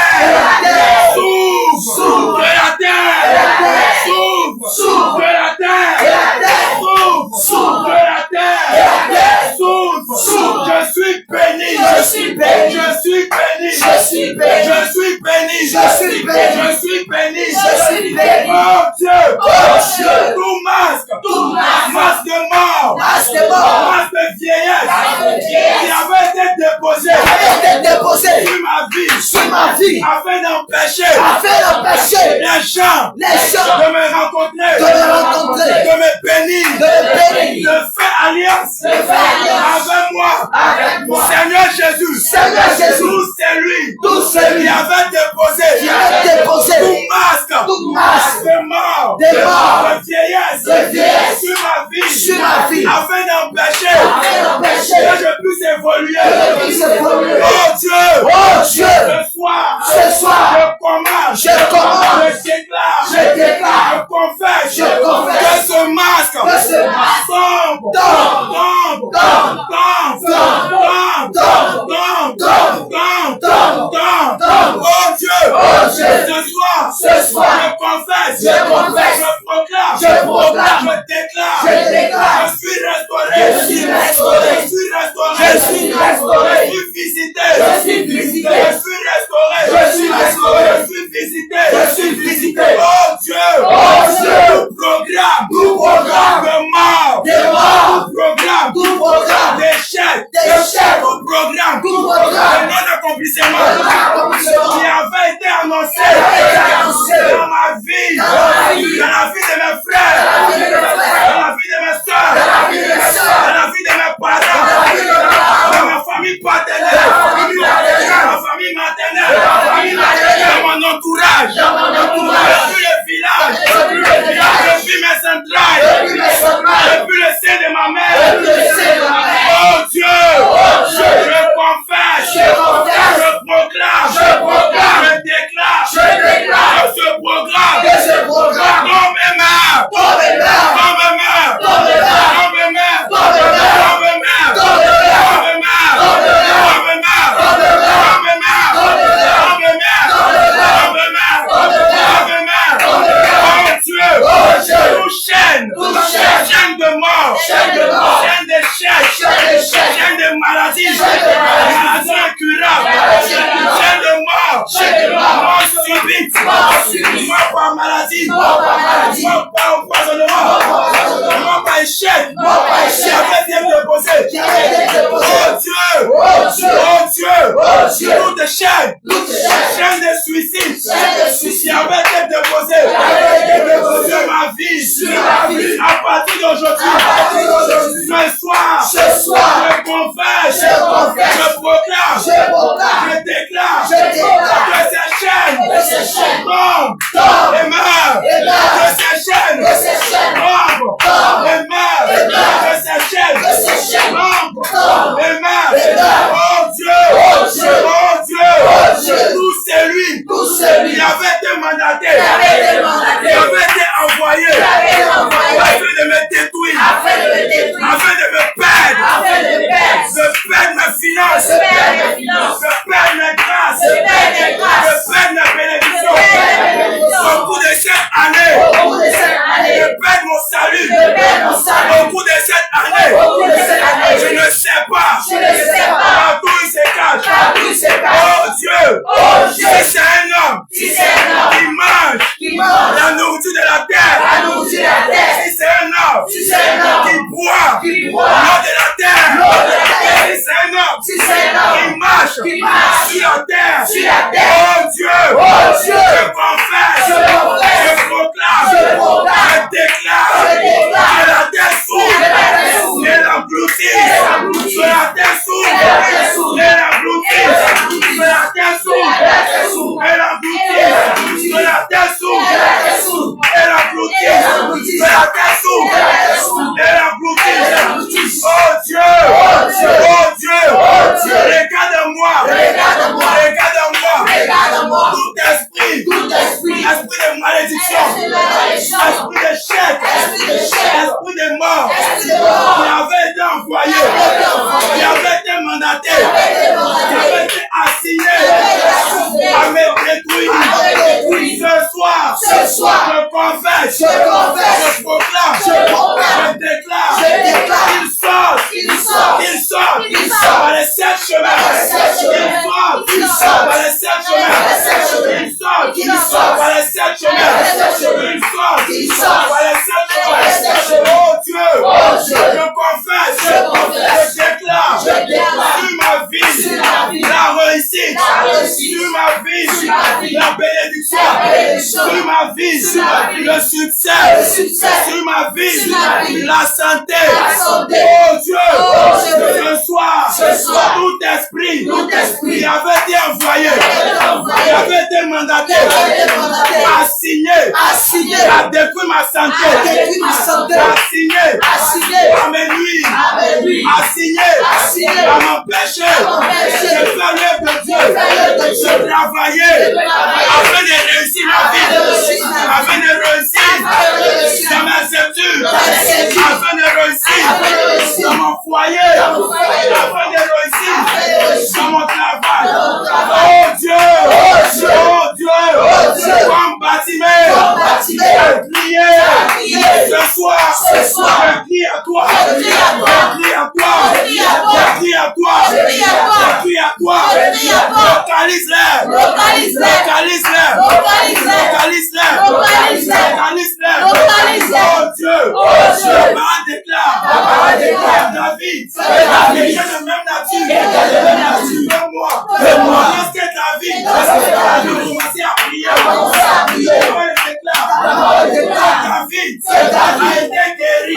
s'ouvre, que la terre s'ouvre, que la terre s'ouvre, que la terre s'ouvre. Je suis béni, je suis béni, je suis béni, je suis béni, je suis béni, je suis béni, je suis béni, je suis béni. Oh Dieu, tout masque de mort, masque de vieillesse, qui avait été déposé sur ma vie, afin d'empêcher les gens de me rencontrer, de me bénir, de faire alliance avec moi. Seigneur Jésus, tout celui qui avait déposé tout masque de mort, de vieillesse sur ma vie, afin d'empêcher que je puisse évoluer. Oh Dieu, ce soir, je commande, je déclare, je confesse que ce masque tombe. Oh Dieu, ce soir, je confesse, je proclame, je déclare, je suis restauré, je suis visité, je suis visité. Oh Dieu, tout programme de mort, tout programme d'échec, tout programme de non-accomplissement qui avait été annoncé dans ma vie, dans la vie de mes frères, dans la vie de mes soeurs, dans la vie de mes parents, dans ma famille paternelle, dans ma famille maternelle, dans mon entourage, depuis le village, depuis mes entrailles, depuis le sein de ma mère. Oh Dieu, je confesse, je proclame, je déclare que ce programme tombe et meurt, chaîne de mort, chaîne d'échec, chaîne de maladie, maladie incurable, chaîne de mort subite, mort par maladie, mort par empoisonnement, mort par échec, qui avait été déposé. Oh Dieu, toutes les chaînes de suicide qui avaient été déposées sur ma vie, à partir d'aujourd'hui, ce soir, je confesse, je proclame, je déclare que ces chaînes tombent et meurent, que ces chaînes tombent et meurent, que ces chaînes tombent et meurent. Oh Dieu, tout celui qui avait été mandaté, qui avait été envoyé afin de me détruire, afin de me perdre, de perdre mes finances, de perdre mes grâces, de perdre mes bénédictions. Au cours de cette année, de perdre mon salut. Au cours de cette année, je ne sais pas partout il se cache. Oh Dieu, si c'est un homme qui mange la nourriture de la terre, si c'est un homme qui boit l'eau de la terre, si c'est un homme qui marche sur la terre, oh Dieu, je confesse, je proclame, je déclare que la terre s'ouvre et l'engloutit, que la terre s'ouvre et l'engloutit, que la terre s'ouvre et l'engloutit, que la terre s'ouvre et l'engloutit, que la terre s'ouvre et l'engloutit. Oh Dieu, regarde-moi, tout esprit de malédiction, esprit d'échec, esprit de mort, qui avait été envoyé, qui avait été mandaté, qui avait été assigné à me détruire. Ce soir, je confesse, je proclame, je déclare, il sort par les 7 chemins, il sort par les 7 chemins, il sort par les 7 chemins, il sort par les 7 chemins. Oh Dieu, je confesse, je déclare sur ma vie la réussite, sur ma vie la bénédiction, sur ma vie le succès, sur ma vie la santé. Oh Dieu, ce soir, tout esprit qui avait été envoyé, qui avait été mandaté, assigné à détruire ma santé, assigné à me nuire, assigné à m'empêcher de faire l'œuvre de Dieu, de travailler afin de réussir ma vie, afin de réussir dans mes études, afin de réussir dans mon foyer, afin de réussir dans mon travail. Oh Dieu, comme Bartimée, je criais ce soir, je crie à toi, je crie à toi, je crie à toi, je crie à toi, crie à toi. Localise-les. Oh Dieu. Ma parole déclare. David. Il est de même nature. Moi. Lorsque David a commencé à prier. La parole déclare. David a été guéri.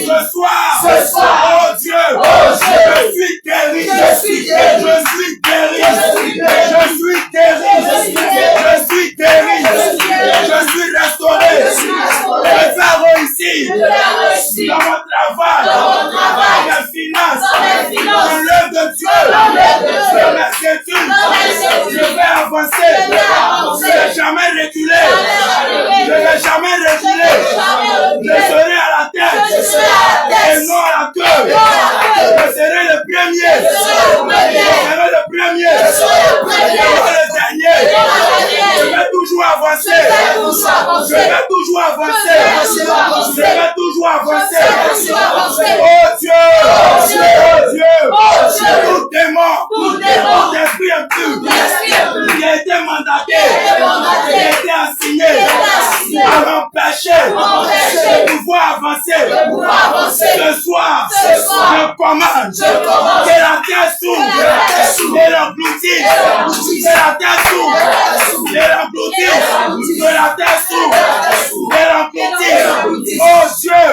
Ce soir. Oh Dieu. Je suis guéri. Je suis guéri. Je suis restauré. Je vais réussir dans mon travail, dans mes finances, dans l'œuvre de Dieu, dans mes études. Je vais avancer. Je ne vais jamais reculer. Je serai à la tête et non à la queue. Je serai le premier. Je serai le dernier. Je vais toujours avancer. Oh Dieu. Tout démon, esprit impur, qui a été mandaté, qui a été assigné à m'empêcher de pouvoir avancer. Ce soir, je commande que la terre s'ouvre et l'engloutisse. Que la terre s'ouvre et l'engloutisse. Que la terre s'ouvre et l'engloutisse. Oh Dieu,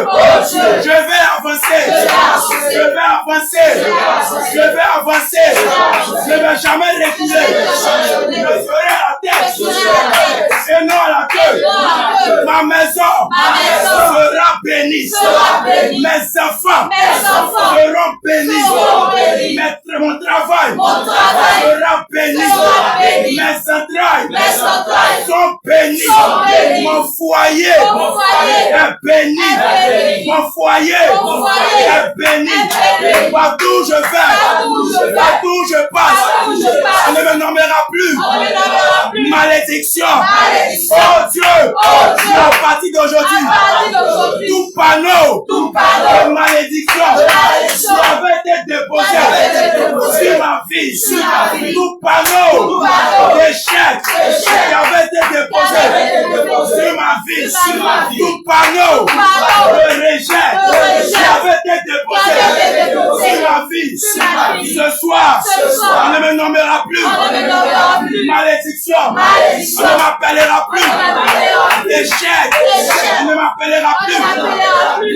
je vais avancer. Je ne vais jamais reculer. Je serai à la tête et non à la queue. Ma maison sera bénie. Mes enfants seront bénis. Mon travail sera béni. Mes entrailles sont bénies. Mon foyer est béni. Mon foyer est béni. Partout où je vais, partout où je passe, on ne me nommera plus malédiction. Oh Dieu, à partir d'aujourd'hui, tout panneau de malédiction qui avait été déposé sur ma vie, tout panneau d'échec qui avait été déposé sur ma vie, tout panneau de rejet qui avait été déposé sur ma vie, ce soir, on ne me nommera plus malédiction, on ne m'appellera plus échec, on ne m'appellera plus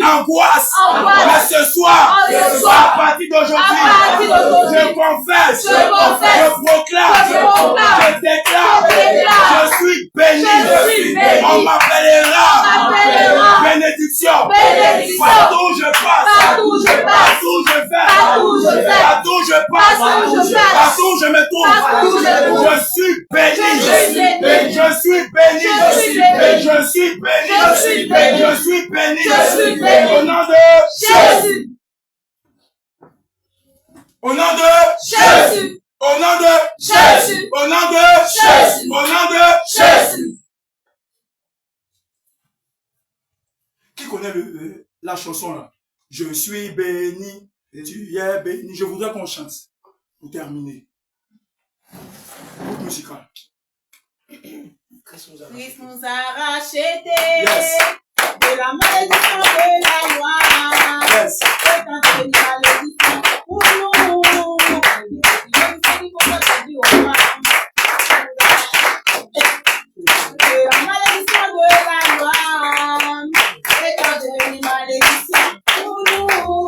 angoisse, mais ce soir, à partir d'aujourd'hui, je confesse, je proclame, je déclare, je suis béni, on m'appellera bénédiction, partout où je passe, partout où je vais, partout où je passe, partout où je me trouve, je suis béni, je suis béni, je suis béni, au nom de Jésus. Au nom de Jésus. Au nom de Jésus. Au nom de Jésus. Au nom de Jésus. Qui connaît la chanson là? Je suis béni, tu es béni. Je voudrais qu'on chante pour terminer. Groupe musical. Christ nous a rachetés de la malédiction de la loi. Yes. C'est un béni malédiction pour nous. De la malédiction de la loi. C'est un béni malédiction pour nous.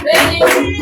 Benny.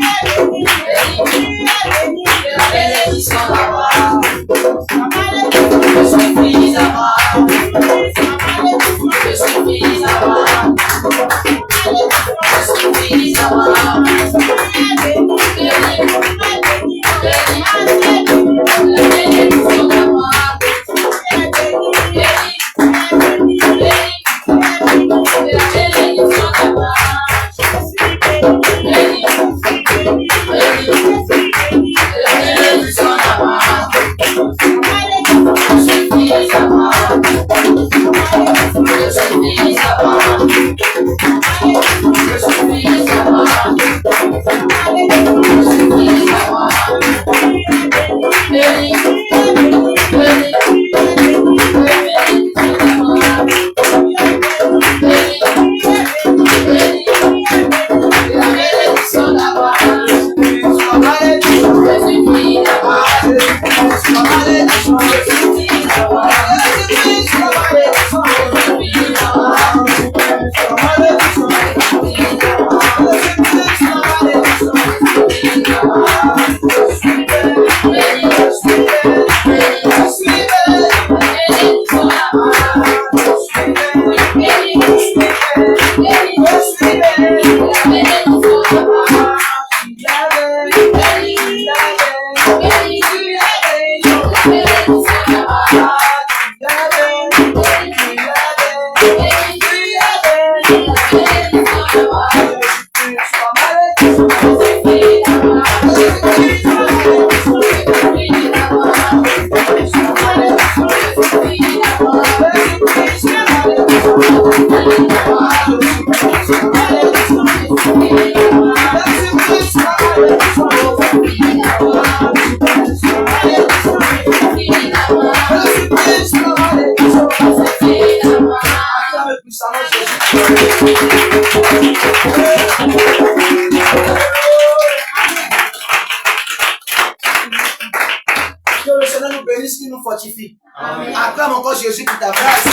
Jésus qui t'abrace.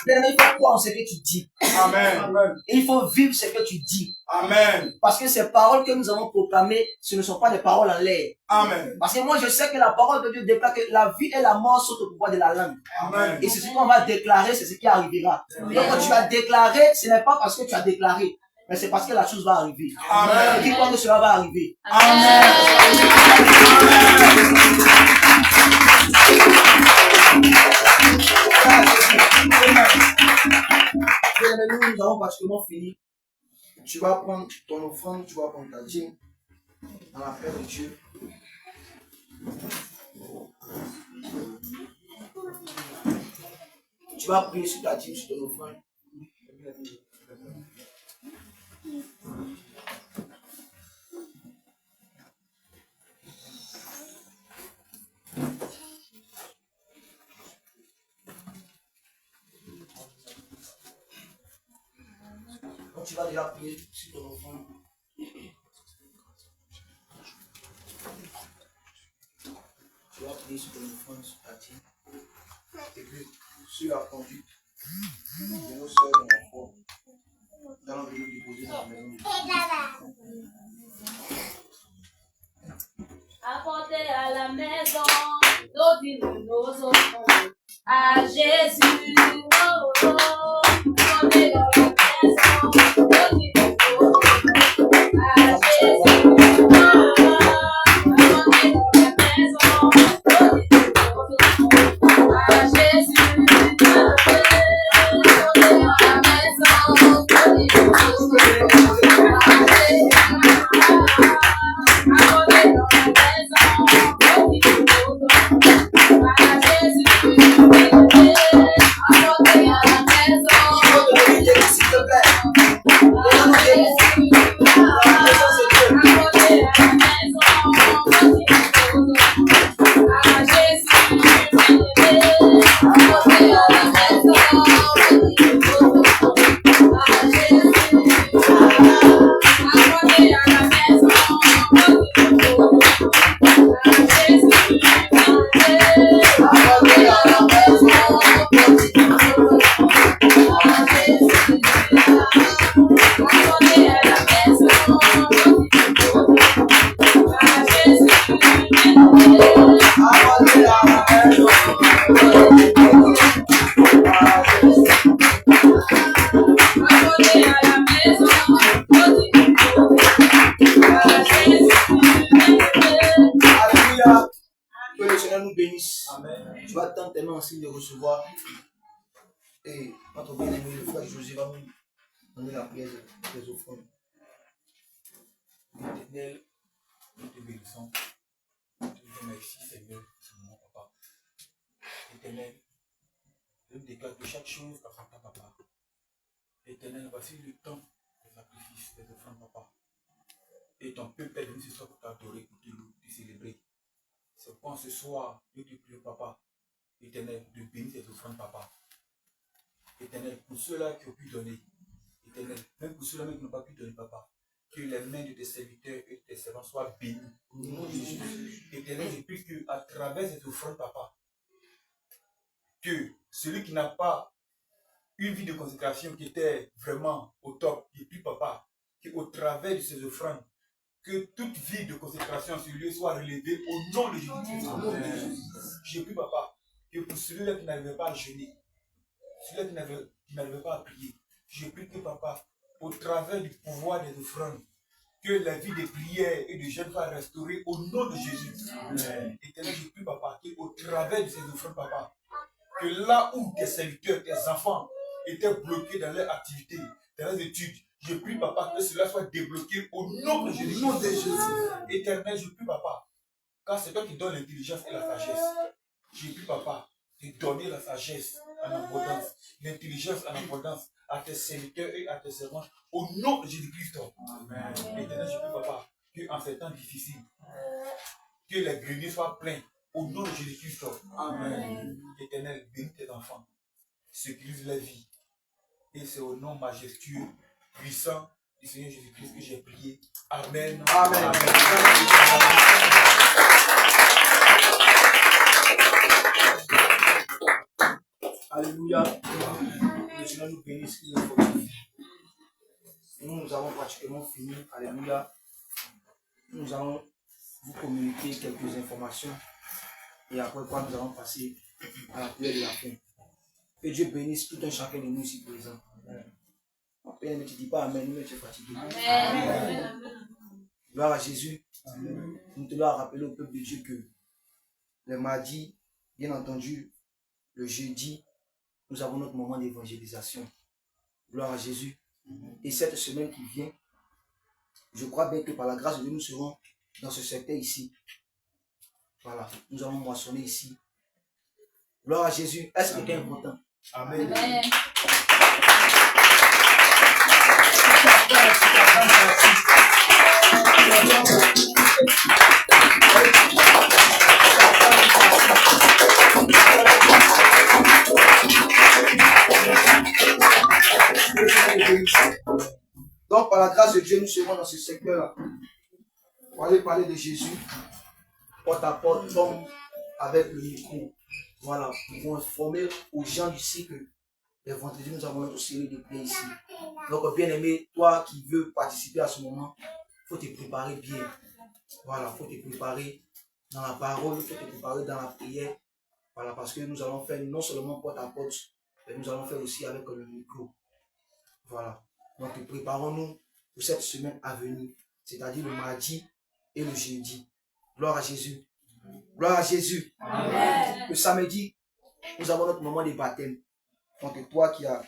Bien-aimé, il faut croire en ce que tu dis. Amen. Et il faut vivre ce que tu dis. Amen. Parce que ces paroles que nous avons proclamées, ce ne sont pas des paroles en l'air. Amen. Parce que moi, je sais que la parole de Dieu déclare que la vie et la mort sont au pouvoir de la langue. Amen. Et c'est ce qu'on va déclarer, c'est ce qui arrivera. Donc, quand tu as déclaré, ce n'est pas parce que tu as déclaré, mais c'est parce que la chose va arriver. Amen. Qui croit que cela va arriver? Amen. Nous avons pratiquement fini. Tu vas prendre ton offrande, tu vas prendre ta dîme dans la paix de Dieu. Tu vas prier sur ta dîme, sur ton offrande. Quand tu vas déjà prier sur ton offrande, tu vas prier sur ton offrande, sur ta dîme. Et puis, sur la conduite de nos soeurs dans la foi, nous allons venir déposer dans la maison de Dieu. Apportez à la maison nos dîmes, nos offrandes à Jésus. Oh, oh, oh. Apportez dans la maison nos dîmes, nos offrandes à Jésus. Oh, oh, oh. Apportez dans la maison nos dîmes, nos offrandes à Jésus. Oh, oh, oh. Apportez dans la maison nos dîmes, nos offrandes à Jésus. Que le Seigneur nous bénisse. Amen. Tu vas tendre tes mains en signe de recevoir. Et notre bien-aimé, le frère José va nous donner la prière des offrandes. Éternel, nous te bénissons. Nous te disons merci, Seigneur, pour ce moment, papa. Éternel, je me déclare que chaque chose par son temps, papa. Éternel, voici le temps des sacrifices, des offrandes, papa. Et ton peuple est venu ce soir pour t'adorer, pour te louer, te célébrer. C'est pourquoi ce soir, je te prie, papa, Éternel, de bénir tes offrandes, papa. Éternel, pour ceux-là qui ont pu donner, Éternel, même pour ceux-là qui n'ont pas pu donner, papa, que les mains de tes serviteurs et de tes servants soient bénies. Au nom de Jésus. Éternel, je prie qu'à travers cette offrande, papa, que celui qui n'a pas une vie de consécration qui était vraiment au top, je prie, papa, qu'au travers de ces offrandes, que toute vie de consécration sur lui soit relevée au nom de Jésus. Je prie, papa, que pour celui-là qui n'arrivait pas à jeûner, celui-là qui n'arrivait pas à prier, je prie que, papa, au travers du pouvoir des offrandes, que la vie de prière et de jeûne soit restaurée au nom de Jésus. Éternel, je prie, papa, qu'au travers de ces offrandes, papa, que là où tes serviteurs, tes enfants étaient bloqués dans leur activité, dans leurs études, je prie, papa, que cela soit débloqué au nom de Jésus. Éternel, je prie, papa, car c'est toi qui donnes l'intelligence et la sagesse. Je prie, papa, de donner la sagesse en abondance, l'intelligence en abondance à tes serviteurs et à tes servants au nom de Jésus-Christ. Amen. Éternel, je prie, papa, qu'en ces temps difficiles, que les greniers soient pleins au nom de Jésus-Christ. Amen. Éternel, bénis tes enfants, sécurise la vie. Et c'est au nom majestueux, puissant du Seigneur Jésus-Christ que j'ai prié. Amen. Amen. Alléluia. Le Seigneur nous bénisse, nous fortifie. Nous avons pratiquement fini. Alléluia. Nous allons vous communiquer quelques informations. Et après quoi, nous allons passer à la prière de la fin. Que Dieu bénisse tout un chacun de nous ici présents. Après, ne te dis pas Amen, mais tu es fatigué. Amen. Gloire à Jésus. Amen. Nous tenons à rappeler au peuple de Dieu que le mardi, bien entendu, le jeudi, nous avons notre moment d'évangélisation. Gloire à Jésus. Et cette semaine qui vient, je crois bien que par la grâce de Dieu, nous serons dans ce secteur ici. Voilà, nous allons moissonner ici. Gloire à Jésus. Est-ce que quelqu'un est content? Amen. Amen. Donc, par la grâce de Dieu, nous serons dans ce secteur-là. Pour aller parler de Jésus, porte à porte, comme avec le micro. Voilà, pour informer aux gens d'ici que les vendredis, nous avons notre série de prières ici. Donc, bien aimé, toi qui veux participer à ce moment, il faut te préparer bien. Voilà, il faut te préparer dans la parole, il faut te préparer dans la prière. Voilà, parce que nous allons faire non seulement porte à porte, mais nous allons faire aussi avec le micro. Voilà. Donc, préparons-nous pour cette semaine à venir, c'est-à-dire le mardi et le jeudi. Gloire à Jésus. Gloire à Jésus. Amen. Le samedi, nous avons notre moment de baptême. Donc, toi qui as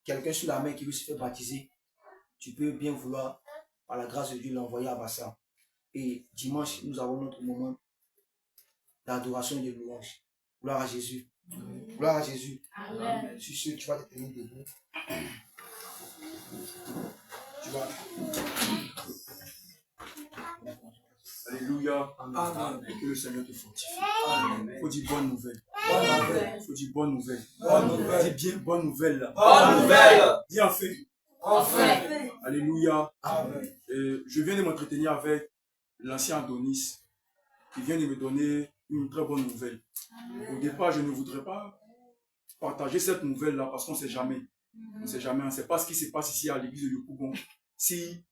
quelqu'un sur la main qui veut se faire baptiser, tu peux bien vouloir, par la grâce de Dieu, l'envoyer à Bassa. Et dimanche, nous avons notre moment d'adoration et de louange. Gloire à Jésus. Gloire à Jésus. Amen. Sur ce, tu vas te tenir debout. Tu vas. Alléluia. Amen. Et que le Seigneur te fortifie. Amen. Il faut dire bonne nouvelle. Bonne nouvelle. Il faut dire bonne nouvelle. Bonne nouvelle. Dis bien bonne nouvelle là. Bonne nouvelle. Dis enfin. Enfin. Alléluia. Amen. Je viens de m'entretenir avec l'ancien Adonis qui vient de me donner une très bonne nouvelle. Au départ, je ne voudrais pas partager cette nouvelle-là parce qu'on ne sait jamais. On ne sait jamais. On ne sait pas ce qui se passe ici à l'église de Yopougon. Si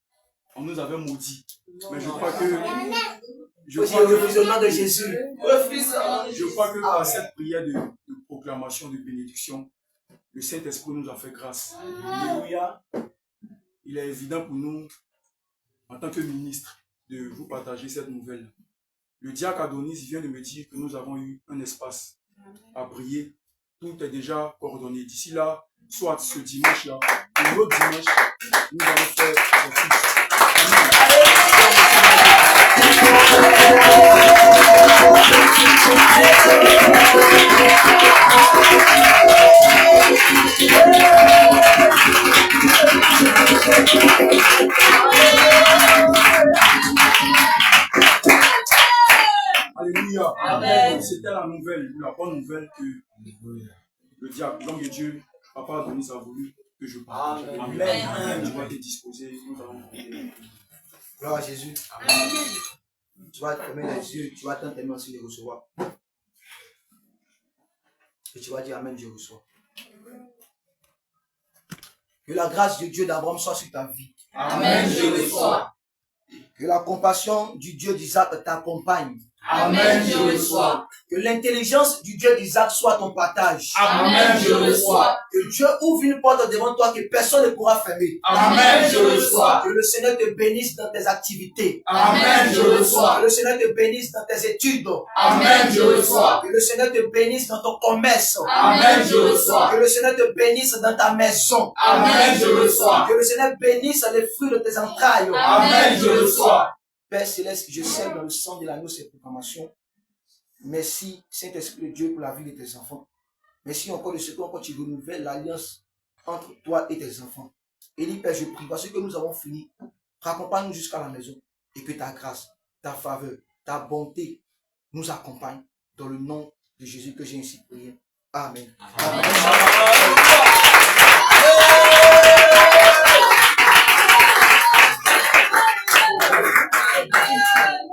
on nous avait maudit. Mais je crois que... Au nom de Jésus. Je crois que par cette prière de proclamation, de bénédiction, le Saint-Esprit nous a fait grâce. Alléluia. Il est évident pour nous, en tant que ministre, de vous partager cette nouvelle. Le diacre Adonis vient de me dire que nous avons eu un espace à prier. Tout est déjà coordonné. D'ici là, soit ce dimanche-là, ou l'autre dimanche, nous allons faire des fils. Alléluia. Amen. C'était la nouvelle, la bonne nouvelle que le diable, l'homme de Dieu, Papa Adonis a voulu que je parle. Amen. Amen. Tu vas te disposer. Nous allons prier. Gloire à Jésus. Tu vas te fermer les yeux, tu vas t'entendre aussi les recevoir. Et tu vas dire Amen, je reçois. Que la grâce de Dieu d'Abraham soit sur ta vie. Amen. Je reçois. Que la compassion du Dieu d'Isaac t'accompagne. Amen. Je reçois. Que l'intelligence du Dieu d'Isaac soit ton partage. Amen. Je reçois. Que Dieu ouvre une porte devant toi que personne ne pourra fermer. Amen. Je reçois. Que le Seigneur te bénisse dans tes activités. Amen. Je reçois. Que le Seigneur te bénisse dans tes études. Amen. Je reçois. Que le Seigneur te bénisse dans ton commerce. Amen. Je reçois. Que le Seigneur te bénisse dans ta maison. Amen. Je reçois. Que le Seigneur bénisse les fruits de tes entrailles. Amen. Je reçois. Père Céleste, je scelle dans le sang de l'agneau ces proclamations. Merci, Saint-Esprit de Dieu, pour la vie de tes enfants. Merci encore de ce que encore tu renouvelles l'alliance entre toi et tes enfants. Et dis, Père, je prie, parce que nous avons fini, raccompagne-nous jusqu'à la maison et que ta grâce, ta faveur, ta bonté nous accompagne dans le nom de Jésus que j'ai ainsi prié. Amen. Amen.